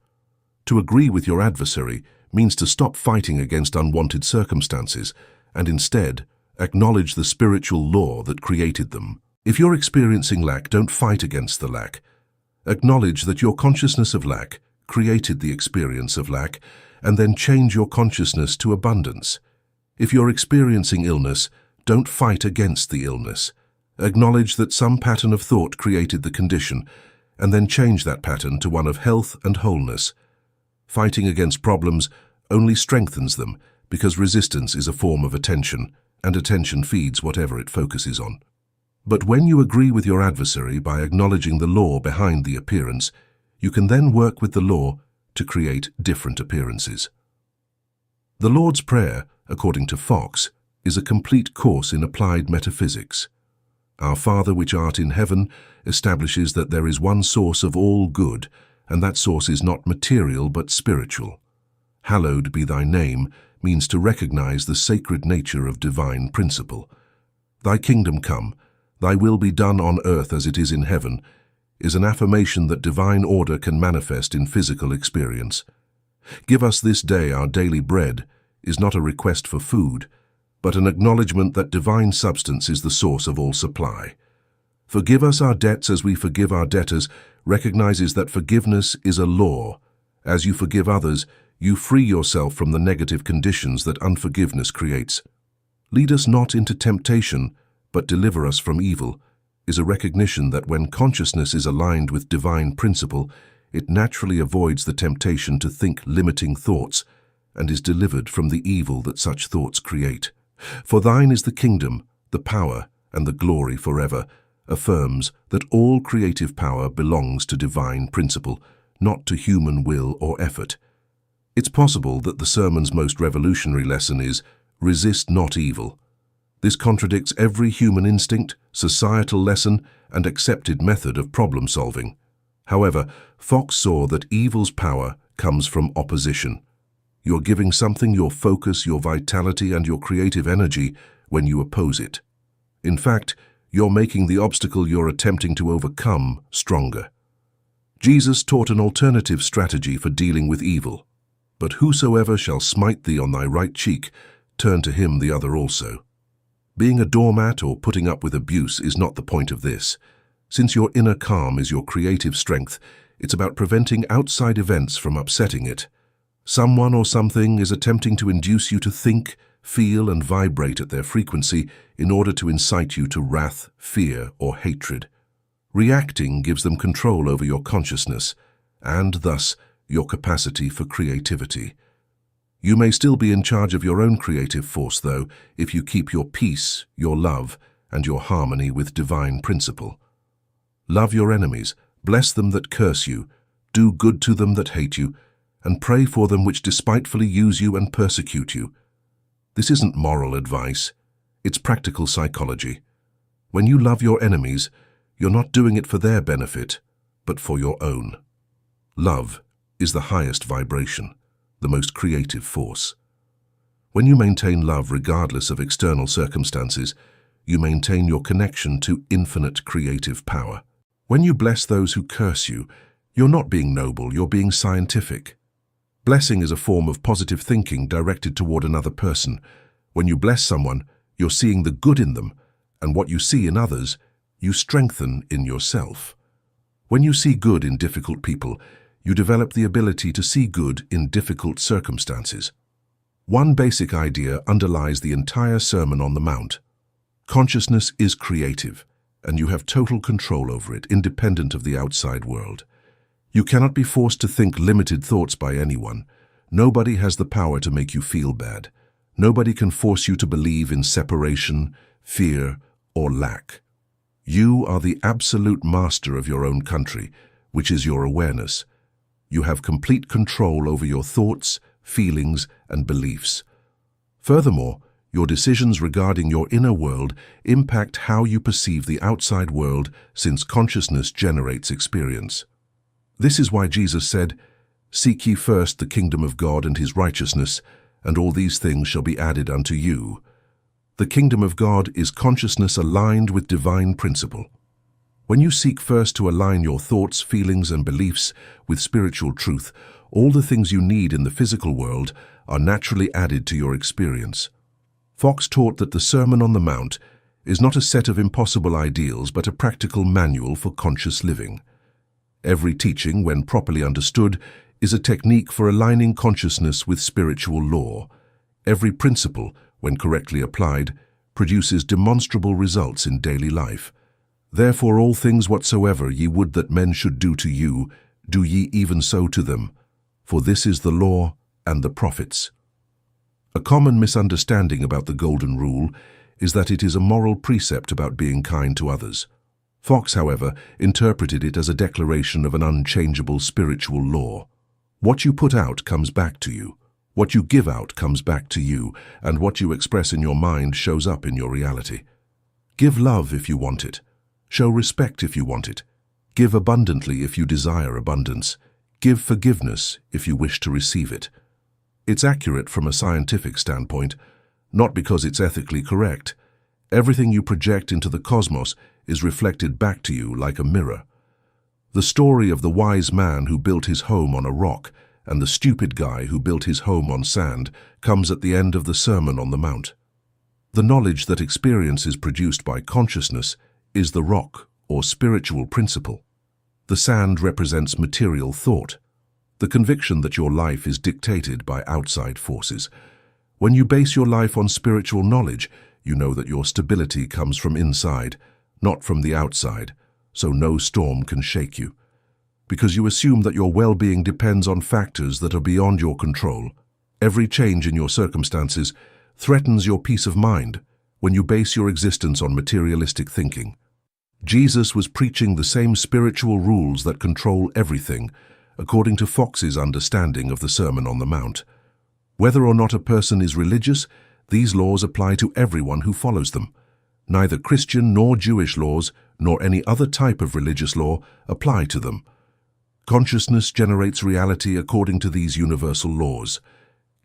To agree with your adversary means to stop fighting against unwanted circumstances and instead acknowledge the spiritual law that created them. If you're experiencing lack, don't fight against the lack. Acknowledge that your consciousness of lack created the experience of lack, and then change your consciousness to abundance. If you're experiencing illness, don't fight against the illness. Acknowledge that some pattern of thought created the condition, and then change that pattern to one of health and wholeness. Fighting against problems only strengthens them, because resistance is a form of attention, and attention feeds whatever it focuses on. But when you agree with your adversary by acknowledging the law behind the appearance, you can then work with the law to create different appearances. The Lord's Prayer, according to Fox, is a complete course in applied metaphysics. Our Father which art in heaven establishes that there is one source of all good, and that source is not material but spiritual. Hallowed be thy name means to recognize the sacred nature of divine principle. Thy kingdom come, thy will be done on earth as it is in heaven, is an affirmation that divine order can manifest in physical experience. Give us this day our daily bread is not a request for food, but an acknowledgement that divine substance is the source of all supply. Forgive us our debts as we forgive our debtors recognizes that forgiveness is a law. As you forgive others, you free yourself from the negative conditions that unforgiveness creates. Lead us not into temptation, but deliver us from evil, is a recognition that when consciousness is aligned with divine principle, it naturally avoids the temptation to think limiting thoughts and is delivered from the evil that such thoughts create. For thine is the kingdom, the power, and the glory forever, affirms that all creative power belongs to divine principle, not to human will or effort. It's possible that the sermon's most revolutionary lesson is, resist not evil. This contradicts every human instinct, societal lesson, and accepted method of problem solving. However, Fox saw that evil's power comes from opposition. You're giving something your focus, your vitality, and your creative energy when you oppose it. In fact, you're making the obstacle you're attempting to overcome stronger. Jesus taught an alternative strategy for dealing with evil. But whosoever shall smite thee on thy right cheek, turn to him the other also. Being a doormat or putting up with abuse is not the point of this. Since your inner calm is your creative strength, it's about preventing outside events from upsetting it. Someone or something is attempting to induce you to think, feel, and vibrate at their frequency in order to incite you to wrath, fear, or hatred. Reacting gives them control over your consciousness, and thus your capacity for creativity. You may still be in charge of your own creative force, though, if you keep your peace, your love, and your harmony with divine principle. Love your enemies, bless them that curse you, do good to them that hate you, and pray for them which despitefully use you and persecute you. This isn't moral advice, it's practical psychology. When you love your enemies, you're not doing it for their benefit, but for your own. Love is the highest vibration, the most creative force. When you maintain love regardless of external circumstances, you maintain your connection to infinite creative power. When you bless those who curse you, you're not being noble, you're being scientific. Blessing is a form of positive thinking directed toward another person. When you bless someone, you're seeing the good in them, and what you see in others, you strengthen in yourself. When you see good in difficult people, you develop the ability to see good in difficult circumstances. One basic idea underlies the entire Sermon on the Mount. Consciousness is creative, and you have total control over it, independent of the outside world. You cannot be forced to think limited thoughts by anyone. Nobody has the power to make you feel bad. Nobody can force you to believe in separation, fear, or lack. You are the absolute master of your own country, which is your awareness. You have complete control over your thoughts, feelings, and beliefs. Furthermore, your decisions regarding your inner world impact how you perceive the outside world, since consciousness generates experience. This is why Jesus said, "Seek ye first the kingdom of God and his righteousness, and all these things shall be added unto you." The kingdom of God is consciousness aligned with divine principle. When you seek first to align your thoughts, feelings, and beliefs with spiritual truth, all the things you need in the physical world are naturally added to your experience. Fox taught that the Sermon on the Mount is not a set of impossible ideals, but a practical manual for conscious living. Every teaching, when properly understood, is a technique for aligning consciousness with spiritual law. Every principle, when correctly applied, produces demonstrable results in daily life. Therefore all things whatsoever ye would that men should do to you, do ye even so to them. For this is the law and the prophets. A common misunderstanding about the Golden Rule is that it is a moral precept about being kind to others. Fox, however, interpreted it as a declaration of an unchangeable spiritual law. What you put out comes back to you. What you give out comes back to you, and what you express in your mind shows up in your reality. Give love if you want it. Show respect if you want it. Give abundantly if you desire abundance. Give forgiveness if you wish to receive it. It's accurate from a scientific standpoint, not because it's ethically correct. Everything you project into the cosmos is reflected back to you like a mirror. The story of the wise man who built his home on a rock and the stupid guy who built his home on sand comes at the end of the Sermon on the Mount. The knowledge that experience is produced by consciousness is the rock or spiritual principle. The sand represents material thought, the conviction that your life is dictated by outside forces. When you base your life on spiritual knowledge, you know that your stability comes from inside, not from the outside, so no storm can shake you. Because you assume that your well-being depends on factors that are beyond your control, every change in your circumstances threatens your peace of mind when you base your existence on materialistic thinking. Jesus was preaching the same spiritual rules that control everything, according to Fox's understanding of the Sermon on the Mount. Whether or not a person is religious, these laws apply to everyone who follows them. Neither Christian nor Jewish laws, nor any other type of religious law, apply to them. Consciousness generates reality according to these universal laws.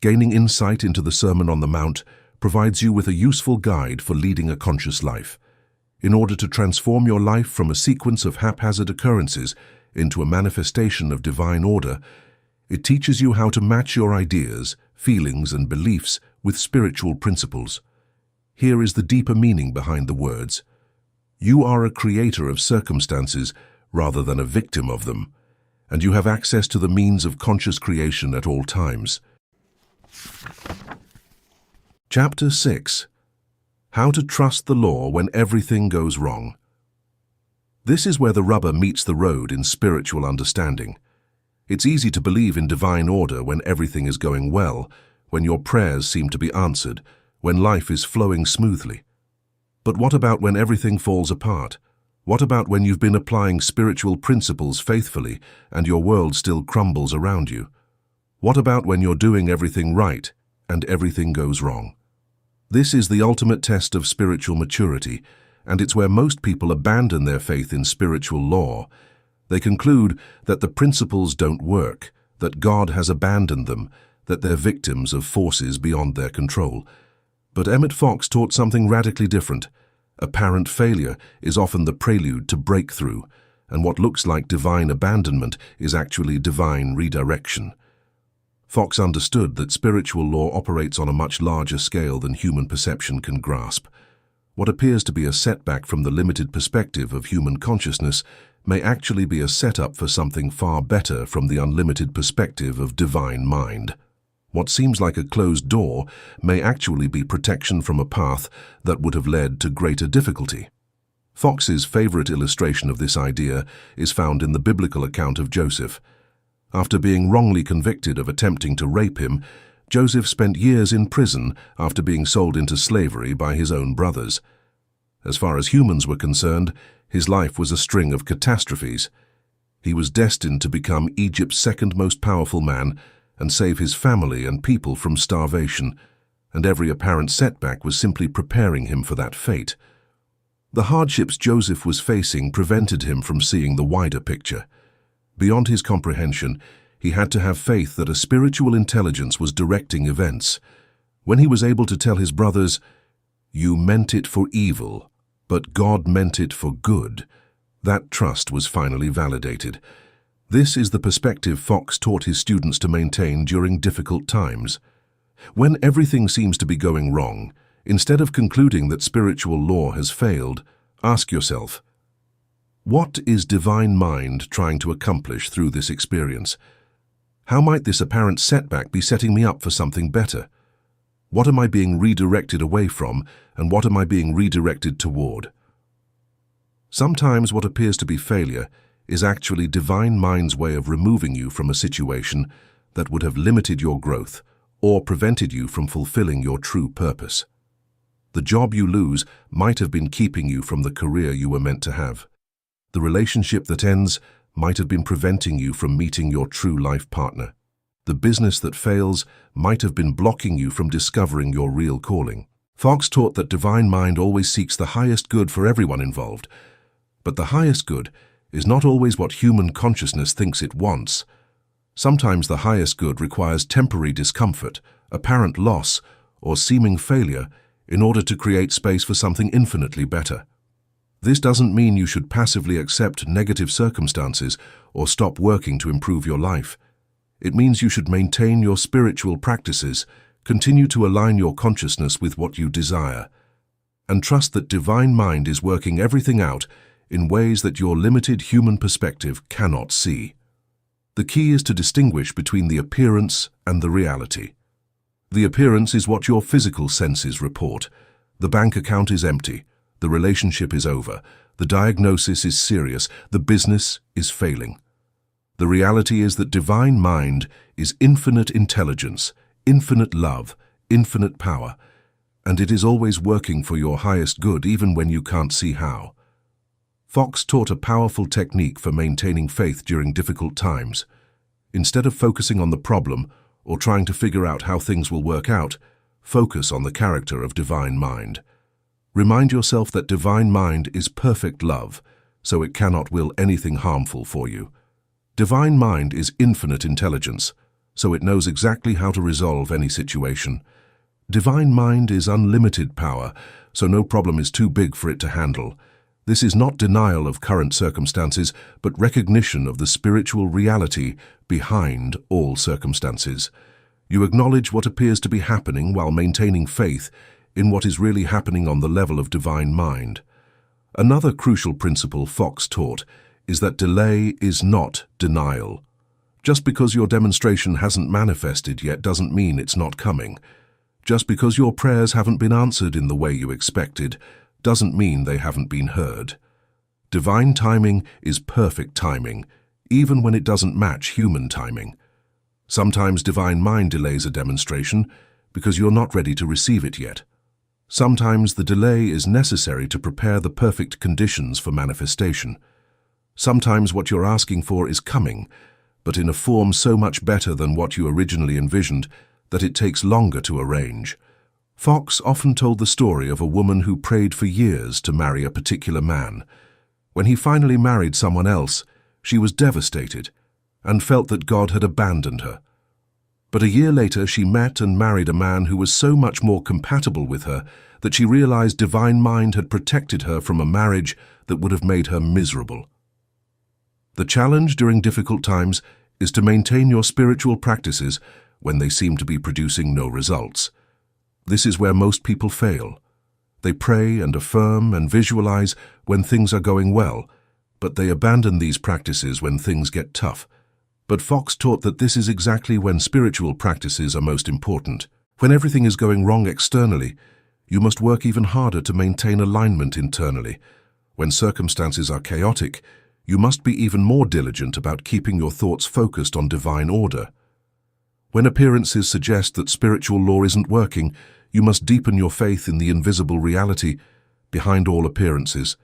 Gaining insight into the Sermon on the Mount provides you with a useful guide for leading a conscious life. In order to transform your life from a sequence of haphazard occurrences into a manifestation of divine order, it teaches you how to match your ideas, feelings, and beliefs with spiritual principles. Here is the deeper meaning behind the words. You are a creator of circumstances rather than a victim of them, and you have access to the means of conscious creation at all times. Chapter 6. How to Trust the Law When Everything Goes Wrong. This is where the rubber meets the road in spiritual understanding. It's easy to believe in divine order when everything is going well, when your prayers seem to be answered, when life is flowing smoothly. But what about when everything falls apart? What about when you've been applying spiritual principles faithfully and your world still crumbles around you? What about when you're doing everything right and everything goes wrong? This is the ultimate test of spiritual maturity, and it's where most people abandon their faith in spiritual law. They conclude that the principles don't work, that God has abandoned them, that they're victims of forces beyond their control. But Emmet Fox taught something radically different. Apparent failure is often the prelude to breakthrough, and what looks like divine abandonment is actually divine redirection. Fox understood that spiritual law operates on a much larger scale than human perception can grasp. What appears to be a setback from the limited perspective of human consciousness may actually be a setup for something far better from the unlimited perspective of divine mind. What seems like a closed door may actually be protection from a path that would have led to greater difficulty. Fox's favorite illustration of this idea is found in the biblical account of Joseph. After being wrongly convicted of attempting to rape him, Joseph spent years in prison after being sold into slavery by his own brothers. As far as humans were concerned, his life was a string of catastrophes. He was destined to become Egypt's second most powerful man and save his family and people from starvation, and every apparent setback was simply preparing him for that fate. The hardships Joseph was facing prevented him from seeing the wider picture. Beyond his comprehension, he had to have faith that a spiritual intelligence was directing events. When he was able to tell his brothers, "You meant it for evil, but God meant it for good," that trust was finally validated. This is the perspective Fox taught his students to maintain during difficult times. When everything seems to be going wrong, instead of concluding that spiritual law has failed, ask yourself, what is divine mind trying to accomplish through this experience? How might this apparent setback be setting me up for something better? What am I being redirected away from, and what am I being redirected toward? Sometimes what appears to be failure is actually divine mind's way of removing you from a situation that would have limited your growth or prevented you from fulfilling your true purpose. The job you lose might have been keeping you from the career you were meant to have. The relationship that ends might have been preventing you from meeting your true life partner. The business that fails might have been blocking you from discovering your real calling. Fox taught that divine mind always seeks the highest good for everyone involved. But the highest good is not always what human consciousness thinks it wants. Sometimes the highest good requires temporary discomfort, apparent loss, or seeming failure in order to create space for something infinitely better. This doesn't mean you should passively accept negative circumstances or stop working to improve your life. It means you should maintain your spiritual practices, continue to align your consciousness with what you desire, and trust that divine mind is working everything out in ways that your limited human perspective cannot see. The key is to distinguish between the appearance and the reality. The appearance is what your physical senses report. The bank account is empty, the relationship is over, the diagnosis is serious, the business is failing. The reality is that divine mind is infinite intelligence, infinite love, infinite power, and it is always working for your highest good even when you can't see how. Fox taught a powerful technique for maintaining faith during difficult times. Instead of focusing on the problem or trying to figure out how things will work out, focus on the character of divine mind. Remind yourself that divine mind is perfect love, so it cannot will anything harmful for you. Divine mind is infinite intelligence, so it knows exactly how to resolve any situation. Divine mind is unlimited power, so no problem is too big for it to handle. This is not denial of current circumstances, but recognition of the spiritual reality behind all circumstances. You acknowledge what appears to be happening while maintaining faith in what is really happening on the level of divine mind. Another crucial principle Fox taught is that delay is not denial. Just because your demonstration hasn't manifested yet doesn't mean it's not coming. Just because your prayers haven't been answered in the way you expected doesn't mean they haven't been heard. Divine timing is perfect timing, even when it doesn't match human timing. Sometimes divine mind delays a demonstration because you're not ready to receive it yet. Sometimes the delay is necessary to prepare the perfect conditions for manifestation. Sometimes what you're asking for is coming, but in a form so much better than what you originally envisioned that it takes longer to arrange. Fox often told the story of a woman who prayed for years to marry a particular man. When he finally married someone else, she was devastated and felt that God had abandoned her. But a year later, she met and married a man who was so much more compatible with her that she realized divine mind had protected her from a marriage that would have made her miserable. The challenge during difficult times is to maintain your spiritual practices when they seem to be producing no results. This is where most people fail. They pray and affirm and visualize when things are going well, but they abandon these practices when things get tough. But Fox taught that this is exactly when spiritual practices are most important. When everything is going wrong externally, you must work even harder to maintain alignment internally. When circumstances are chaotic, you must be even more diligent about keeping your thoughts focused on divine order. When appearances suggest that spiritual law isn't working, you must deepen your faith in the invisible reality behind all appearances.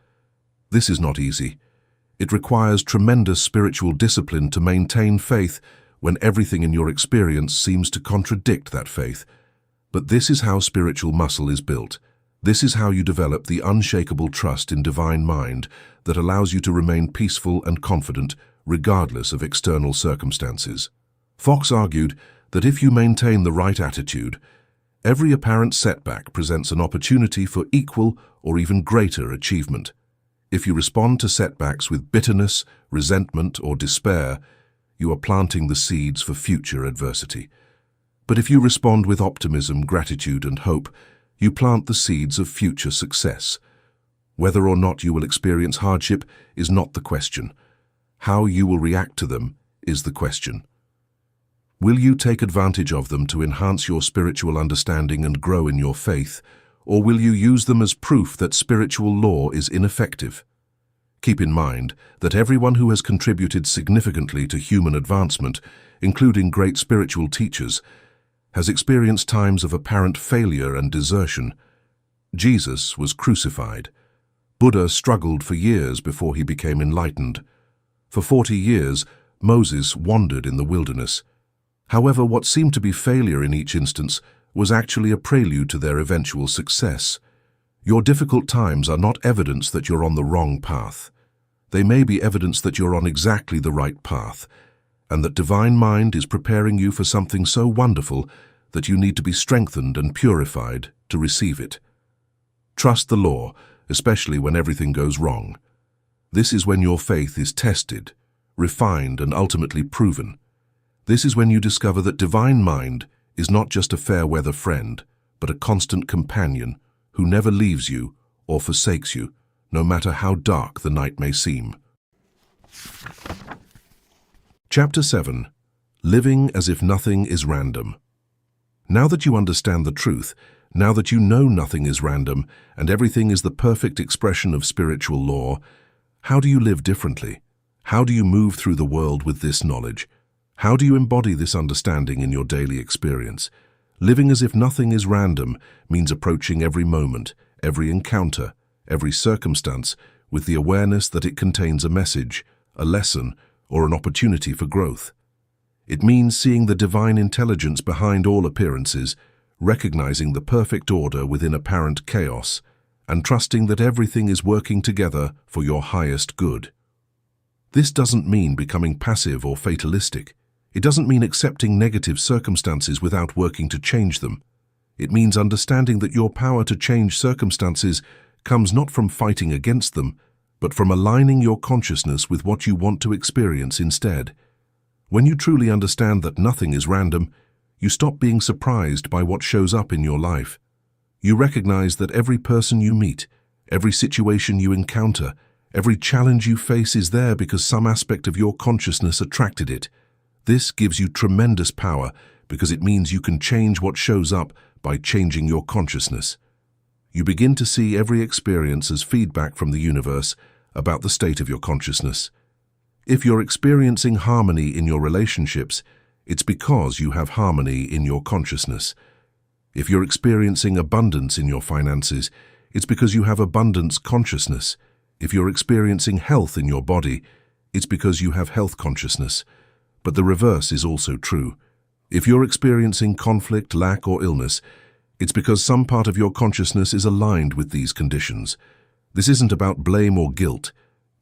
This is not easy. It requires tremendous spiritual discipline to maintain faith when everything in your experience seems to contradict that faith. But this is how spiritual muscle is built. This is how you develop the unshakable trust in divine mind that allows you to remain peaceful and confident regardless of external circumstances. Fox argued that if you maintain the right attitude, every apparent setback presents an opportunity for equal or even greater achievement. If you respond to setbacks with bitterness, resentment, or despair, you are planting the seeds for future adversity. But if you respond with optimism, gratitude, and hope, you plant the seeds of future success. Whether or not you will experience hardship is not the question. How you will react to them is the question. Will you take advantage of them to enhance your spiritual understanding and grow in your faith, or will you use them as proof that spiritual law is ineffective? Keep in mind that everyone who has contributed significantly to human advancement, including great spiritual teachers, has experienced times of apparent failure and desertion. Jesus was crucified. Buddha struggled for years before he became enlightened. For 40 years, Moses wandered in the wilderness. However, what seemed to be failure in each instance was actually a prelude to their eventual success. Your difficult times are not evidence that you're on the wrong path. They may be evidence that you're on exactly the right path, and that Divine Mind is preparing you for something so wonderful that you need to be strengthened and purified to receive it. Trust the law, especially when everything goes wrong. This is when your faith is tested, refined, and ultimately proven. This is when you discover that Divine Mind is not just a fair-weather friend, but a constant companion who never leaves you or forsakes you, no matter how dark the night may seem. Chapter 7. Living as if nothing is random. Now that you understand the truth, now that you know nothing is random and everything is the perfect expression of spiritual law, how do you live differently? How do you move through the world with this knowledge? How do you embody this understanding in your daily experience? Living as if nothing is random means approaching every moment, every encounter, every circumstance with the awareness that it contains a message, a lesson, or an opportunity for growth. It means seeing the divine intelligence behind all appearances, recognizing the perfect order within apparent chaos, and trusting that everything is working together for your highest good. This doesn't mean becoming passive or fatalistic. It doesn't mean accepting negative circumstances without working to change them. It means understanding that your power to change circumstances comes not from fighting against them, but from aligning your consciousness with what you want to experience instead. When you truly understand that nothing is random, you stop being surprised by what shows up in your life. You recognize that every person you meet, every situation you encounter, every challenge you face is there because some aspect of your consciousness attracted it. This gives you tremendous power because it means you can change what shows up by changing your consciousness. You begin to see every experience as feedback from the universe about the state of your consciousness. If you're experiencing harmony in your relationships, it's because you have harmony in your consciousness. If you're experiencing abundance in your finances, it's because you have abundance consciousness. If you're experiencing health in your body, it's because you have health consciousness. But the reverse is also true. If you're experiencing conflict, lack, or illness, it's because some part of your consciousness is aligned with these conditions. This isn't about blame or guilt.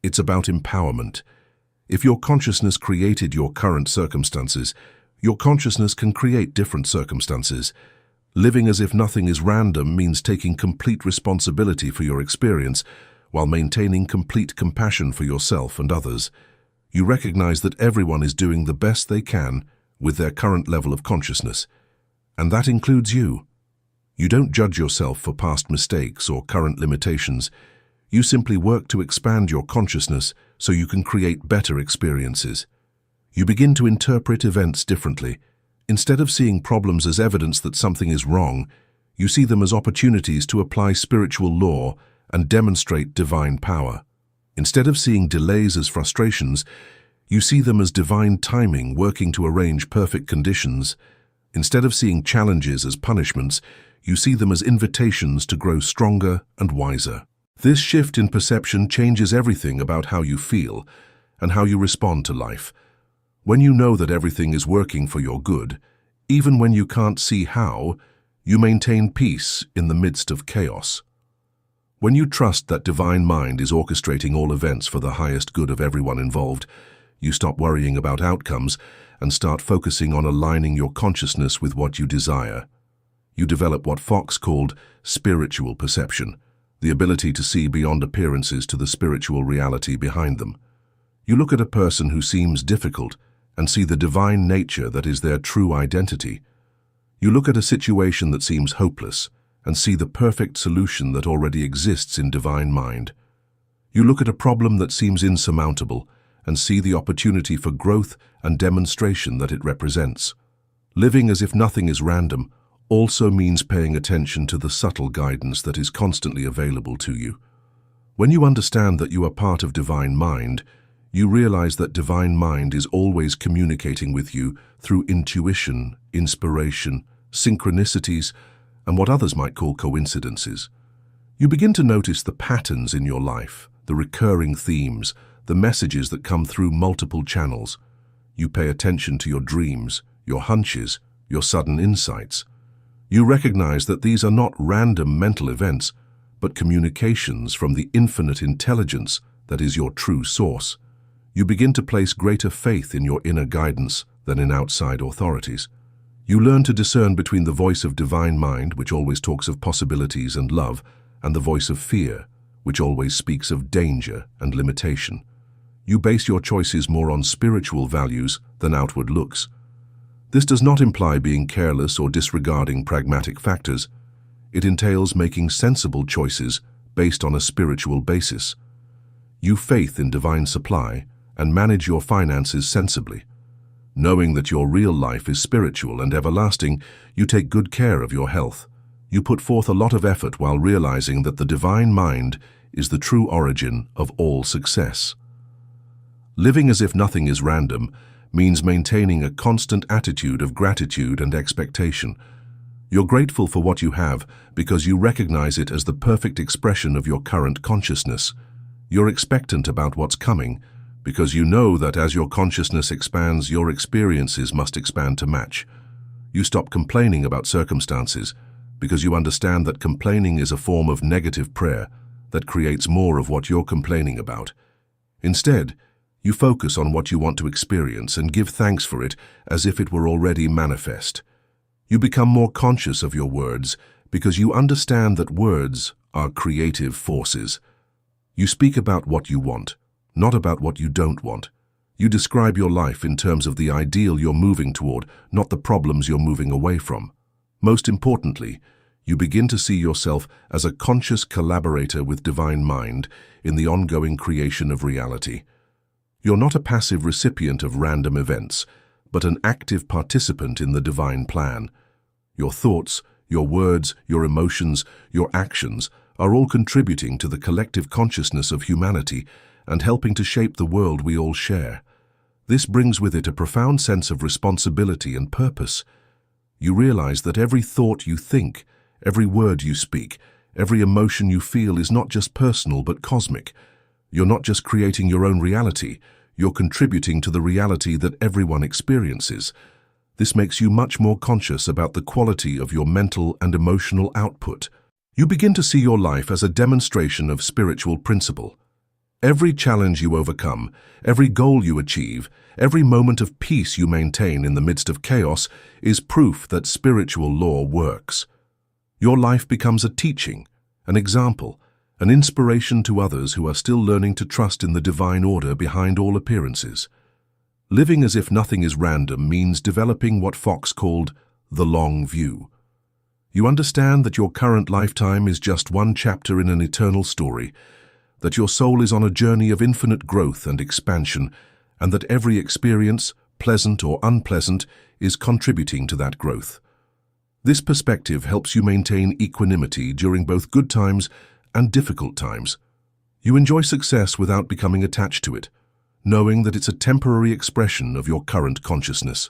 It's about empowerment. If your consciousness created your current circumstances, your consciousness can create different circumstances. Living as if nothing is random means taking complete responsibility for your experience while maintaining complete compassion for yourself and others. You recognize that everyone is doing the best they can with their current level of consciousness, and that includes you. You don't judge yourself for past mistakes or current limitations. You simply work to expand your consciousness so you can create better experiences. You begin to interpret events differently. Instead of seeing problems as evidence that something is wrong, you see them as opportunities to apply spiritual law and demonstrate divine power. Instead of seeing delays as frustrations, you see them as divine timing working to arrange perfect conditions. Instead of seeing challenges as punishments, you see them as invitations to grow stronger and wiser. This shift in perception changes everything about how you feel and how you respond to life. When you know that everything is working for your good, even when you can't see how, you maintain peace in the midst of chaos. When you trust that Divine Mind is orchestrating all events for the highest good of everyone involved, you stop worrying about outcomes and start focusing on aligning your consciousness with what you desire. You develop what Fox called spiritual perception, the ability to see beyond appearances to the spiritual reality behind them. You look at a person who seems difficult and see the divine nature that is their true identity. You look at a situation that seems hopeless and see the perfect solution that already exists in Divine Mind. You look at a problem that seems insurmountable and see the opportunity for growth and demonstration that it represents. Living as if nothing is random also means paying attention to the subtle guidance that is constantly available to you. When you understand that you are part of Divine Mind, you realize that Divine Mind is always communicating with you through intuition, inspiration, synchronicities, and what others might call coincidences. You begin to notice the patterns in your life, the recurring themes, the messages that come through multiple channels. You pay attention to your dreams, your hunches, your sudden insights. You recognize that these are not random mental events, but communications from the infinite intelligence that is your true source. You begin to place greater faith in your inner guidance than in outside authorities. You learn to discern between the voice of divine mind, which always talks of possibilities and love, and the voice of fear, which always speaks of danger and limitation. You base your choices more on spiritual values than outward looks. This does not imply being careless or disregarding pragmatic factors. It entails making sensible choices based on a spiritual basis. You faith in divine supply and manage your finances sensibly. Knowing that your real life is spiritual and everlasting, you take good care of your health. You put forth a lot of effort while realizing that the divine mind is the true origin of all success. Living as if nothing is random means maintaining a constant attitude of gratitude and expectation. You're grateful for what you have because you recognize it as the perfect expression of your current consciousness. You're expectant about what's coming because you know that as your consciousness expands, your experiences must expand to match. You stop complaining about circumstances because you understand that complaining is a form of negative prayer that creates more of what you're complaining about. Instead, you focus on what you want to experience and give thanks for it as if it were already manifest. You become more conscious of your words because you understand that words are creative forces. You speak about what you want, not about what you don't want. You describe your life in terms of the ideal you're moving toward, not the problems you're moving away from. Most importantly, you begin to see yourself as a conscious collaborator with divine mind in the ongoing creation of reality. You're not a passive recipient of random events, but an active participant in the divine plan. Your thoughts, your words, your emotions, your actions are all contributing to the collective consciousness of humanity and helping to shape the world we all share. This brings with it a profound sense of responsibility and purpose. You realize that every thought you think, every word you speak, every emotion you feel is not just personal but cosmic. You're not just creating your own reality, you're contributing to the reality that everyone experiences. This makes you much more conscious about the quality of your mental and emotional output. You begin to see your life as a demonstration of spiritual principle. Every challenge you overcome, every goal you achieve, every moment of peace you maintain in the midst of chaos is proof that spiritual law works. Your life becomes a teaching, an example, an inspiration to others who are still learning to trust in the divine order behind all appearances. Living as if nothing is random means developing what Fox called the long view. You understand that your current lifetime is just one chapter in an eternal story, that your soul is on a journey of infinite growth and expansion, and that every experience, pleasant or unpleasant, is contributing to that growth. This perspective helps you maintain equanimity during both good times and difficult times. You enjoy success without becoming attached to it, knowing that it's a temporary expression of your current consciousness.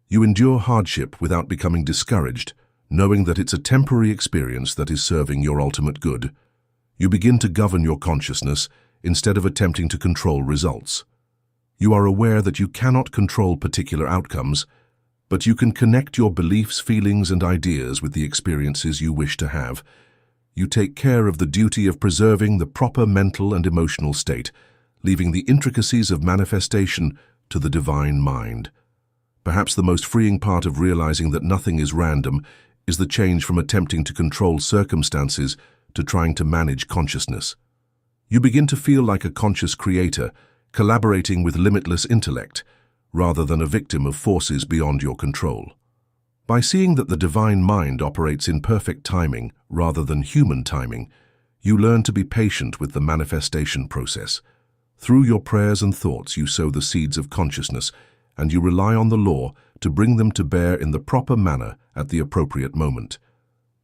You endure hardship without becoming discouraged, knowing that it's a temporary experience that is serving your ultimate good. You begin to govern your consciousness instead of attempting to control results. You are aware that you cannot control particular outcomes, but you can connect your beliefs, feelings, and ideas with the experiences you wish to have. You take care of the duty of preserving the proper mental and emotional state, leaving the intricacies of manifestation to the divine mind. Perhaps the most freeing part of realizing that nothing is random is the change from attempting to control circumstances to trying to manage consciousness. You begin to feel like a conscious creator, collaborating with limitless intellect, rather than a victim of forces beyond your control. By seeing that the divine mind operates in perfect timing rather than human timing, you learn to be patient with the manifestation process. Through your prayers and thoughts, you sow the seeds of consciousness, and you rely on the law to bring them to bear in the proper manner at the appropriate moment.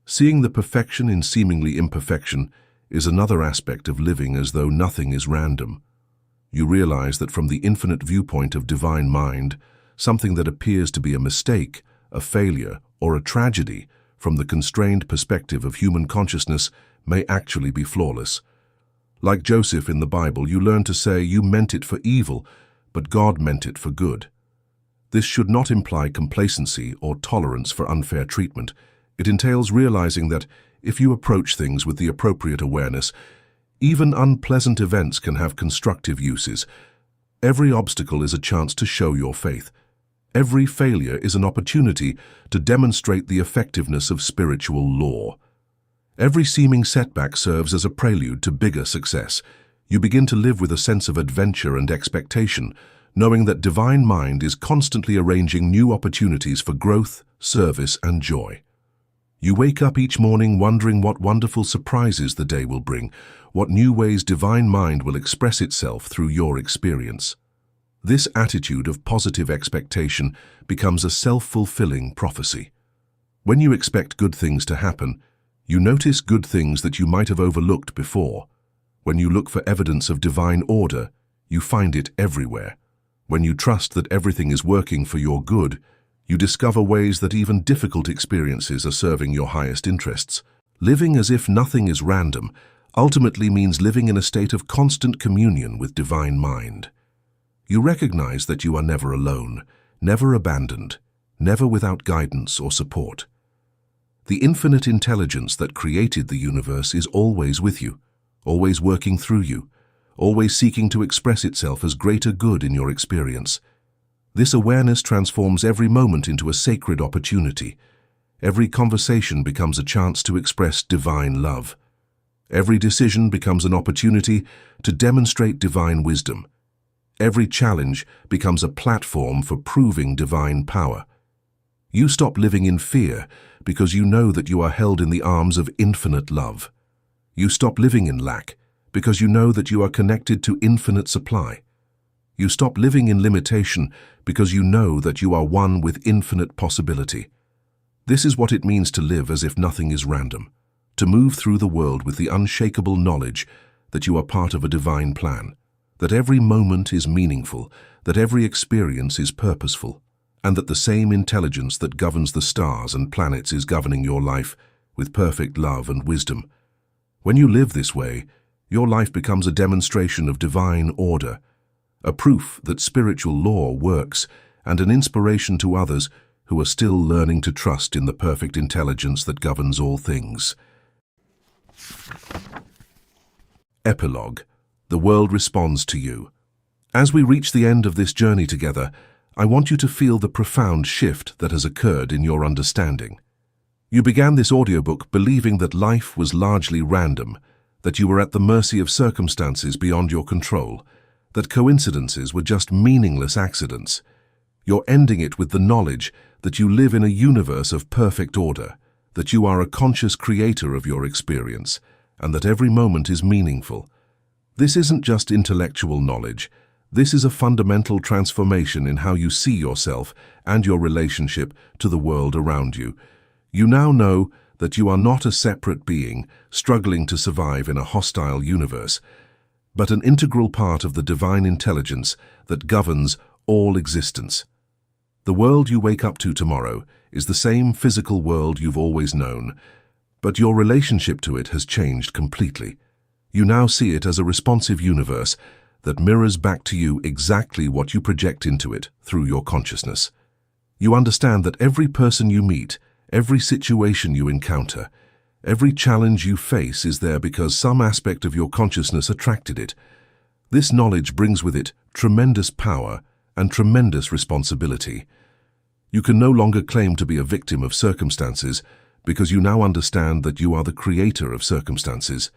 Seeing the perfection in seemingly imperfection is another aspect of living as though nothing is random. You realize that from the infinite viewpoint of divine mind, something that appears to be a mistake, a failure, or a tragedy from the constrained perspective of human consciousness may actually be flawless. Like Joseph in the Bible, you learn to say you meant it for evil, but God meant it for good. This should not imply complacency or tolerance for unfair treatment. It entails realizing that if you approach things with the appropriate awareness, even unpleasant events can have constructive uses. Every obstacle is a chance to show your faith. Every failure is an opportunity to demonstrate the effectiveness of spiritual law. Every seeming setback serves as a prelude to bigger success. You begin to live with a sense of adventure and expectation, knowing that divine mind is constantly arranging new opportunities for growth, service, and joy. You wake up each morning wondering what wonderful surprises the day will bring, what new ways divine mind will express itself through your experience. This attitude of positive expectation becomes a self-fulfilling prophecy. When you expect good things to happen, you notice good things that you might have overlooked before. When you look for evidence of divine order, you find it everywhere. When you trust that everything is working for your good, you discover ways that even difficult experiences are serving your highest interests. Living as if nothing is random ultimately means living in a state of constant communion with divine mind. You recognize that you are never alone, never abandoned, never without guidance or support. The infinite intelligence that created the universe is always with you, always working through you, always seeking to express itself as greater good in your experience. This awareness transforms every moment into a sacred opportunity. Every conversation becomes a chance to express divine love. Every decision becomes an opportunity to demonstrate divine wisdom. Every challenge becomes a platform for proving divine power. You stop living in fear because you know that you are held in the arms of infinite love. You stop living in lack because you know that you are connected to infinite supply. You stop living in limitation because you know that you are one with infinite possibility. This is what it means to live as if nothing is random, to move through the world with the unshakable knowledge that you are part of a divine plan, that every moment is meaningful, that every experience is purposeful, and that the same intelligence that governs the stars and planets is governing your life with perfect love and wisdom. When you live this way, your life becomes a demonstration of divine order, a proof that spiritual law works, and an inspiration to others who are still learning to trust in the perfect intelligence that governs all things. Epilogue. The world responds to you. As we reach the end of this journey together, I want you to feel the profound shift that has occurred in your understanding. You began this audiobook believing that life was largely random, that you were at the mercy of circumstances beyond your control, that coincidences were just meaningless accidents. You're ending it with the knowledge that you live in a universe of perfect order, that you are a conscious creator of your experience, and that every moment is meaningful. This isn't just intellectual knowledge. This is a fundamental transformation in how you see yourself and your relationship to the world around you. You now know that you are not a separate being struggling to survive in a hostile universe, but an integral part of the divine intelligence that governs all existence. The world you wake up to tomorrow is the same physical world you've always known, but your relationship to it has changed completely. You now see it as a responsive universe that mirrors back to you exactly what you project into it through your consciousness. You understand that every person you meet, every situation you encounter, every challenge you face is there because some aspect of your consciousness attracted it. This knowledge brings with it tremendous power and tremendous responsibility. You can no longer claim to be a victim of circumstances because you now understand that you are the creator of circumstances.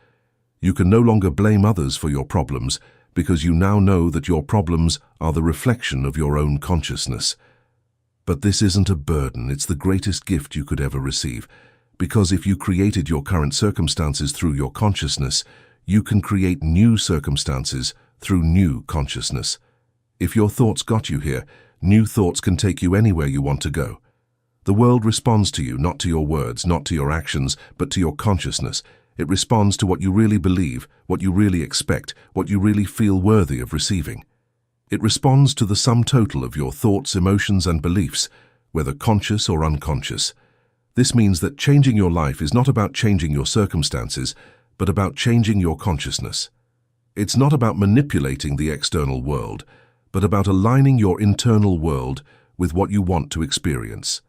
You can no longer blame others for your problems because you now know that your problems are the reflection of your own consciousness. But this isn't a burden, it's the greatest gift you could ever receive, because if you created your current circumstances through your consciousness, you can create new circumstances through new consciousness. If your thoughts got you here, new thoughts can take you anywhere you want to go. The world responds to you, not to your words, not to your actions, but to your consciousness. It responds to what you really believe, what you really expect, what you really feel worthy of receiving. It responds to the sum total of your thoughts, emotions, and beliefs, whether conscious or unconscious. This means that changing your life is not about changing your circumstances, but about changing your consciousness. It's not about manipulating the external world, but about aligning your internal world with what you want to experience.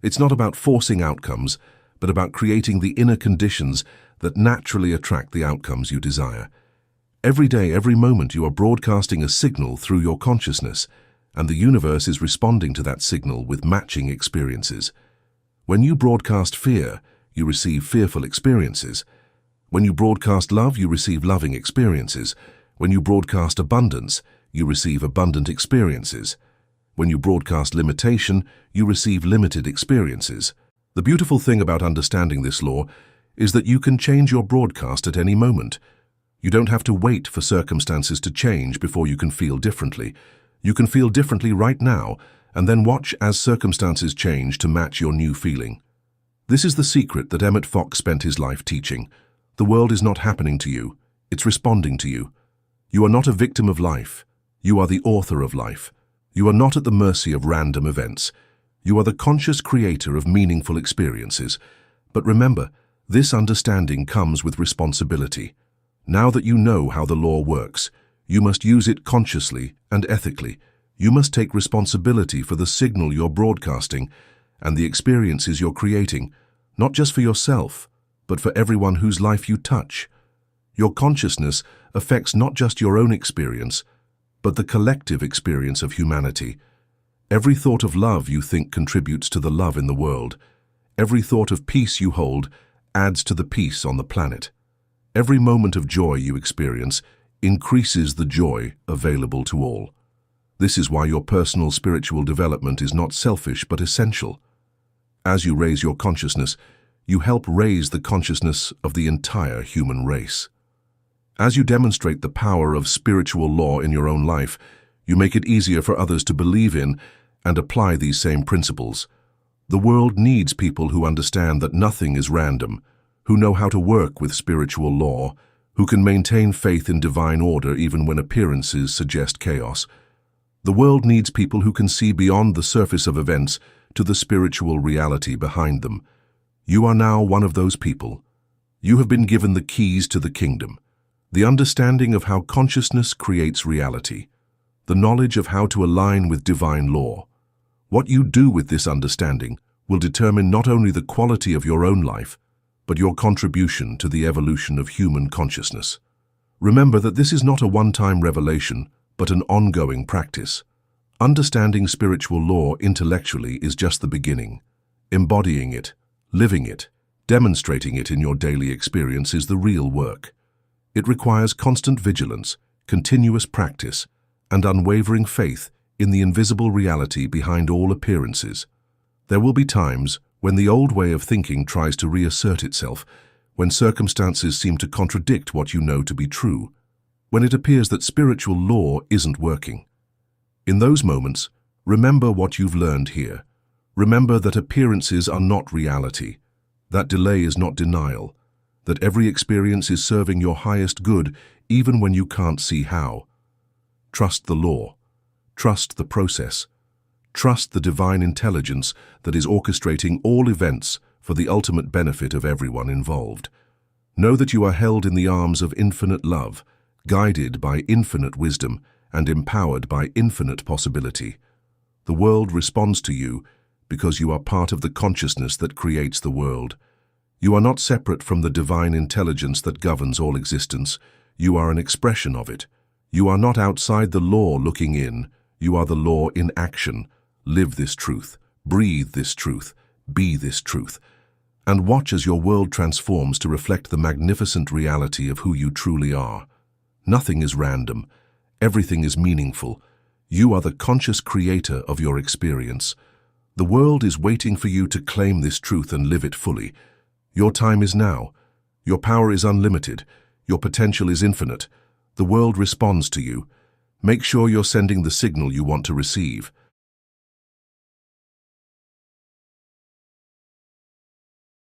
It's not about forcing outcomes, but about creating the inner conditions that naturally attract the outcomes you desire. Every day, every moment, you are broadcasting a signal through your consciousness, and the universe is responding to that signal with matching experiences. When you broadcast fear, you receive fearful experiences. When you broadcast love, you receive loving experiences. When you broadcast abundance, you receive abundant experiences. When you broadcast limitation, you receive limited experiences. The beautiful thing about understanding this law is that you can change your broadcast at any moment. You don't have to wait for circumstances to change before you can feel differently. You can feel differently right now, and then watch as circumstances change to match your new feeling. This is the secret that Emmet Fox spent his life teaching. The world is not happening to you, it's responding to you. You are not a victim of life. You are the author of life. You are not at the mercy of random events. You are the conscious creator of meaningful experiences. But remember, this understanding comes with responsibility. Now that you know how the law works, you must use it consciously and ethically. You must take responsibility for the signal you're broadcasting and the experiences you're creating, not just for yourself, but for everyone whose life you touch. Your consciousness affects not just your own experience, but the collective experience of humanity. Every thought of love you think contributes to the love in the world. Every thought of peace you hold adds to the peace on the planet. Every moment of joy you experience increases the joy available to all. This is why your personal spiritual development is not selfish but essential. As you raise your consciousness, you help raise the consciousness of the entire human race. As you demonstrate the power of spiritual law in your own life, you make it easier for others to believe in and apply these same principles. The world needs people who understand that nothing is random, who know how to work with spiritual law, who can maintain faith in divine order even when appearances suggest chaos. The world needs people who can see beyond the surface of events to the spiritual reality behind them. You are now one of those people. You have been given the keys to the kingdom, the understanding of how consciousness creates reality, the knowledge of how to align with divine law. What you do with this understanding will determine not only the quality of your own life, but your contribution to the evolution of human consciousness. Remember that this is not a one-time revelation, but an ongoing practice. Understanding spiritual law intellectually is just the beginning. Embodying it, living it, demonstrating it in your daily experience is the real work. It requires constant vigilance, continuous practice, and unwavering faith in the invisible reality behind all appearances. There will be times when the old way of thinking tries to reassert itself, when circumstances seem to contradict what you know to be true, when it appears that spiritual law isn't working. In those moments, remember what you've learned here. Remember that appearances are not reality, that delay is not denial, that every experience is serving your highest good even when you can't see how. Trust the law. Trust the process. Trust the divine intelligence that is orchestrating all events for the ultimate benefit of everyone involved. Know that you are held in the arms of infinite love, guided by infinite wisdom, and empowered by infinite possibility. The world responds to you because you are part of the consciousness that creates the world. You are not separate from the divine intelligence that governs all existence. You are an expression of it. You are not outside the law looking in. You are the law in action. Live this truth, breathe this truth, be this truth, and watch as your world transforms to reflect the magnificent reality of who you truly are. Nothing is random. Everything is meaningful. You are the conscious creator of your experience. The world is waiting for you to claim this truth and live it fully. Your time is now. Your power is unlimited. Your potential is infinite. The world responds to you. Make sure you're sending the signal you want to receive.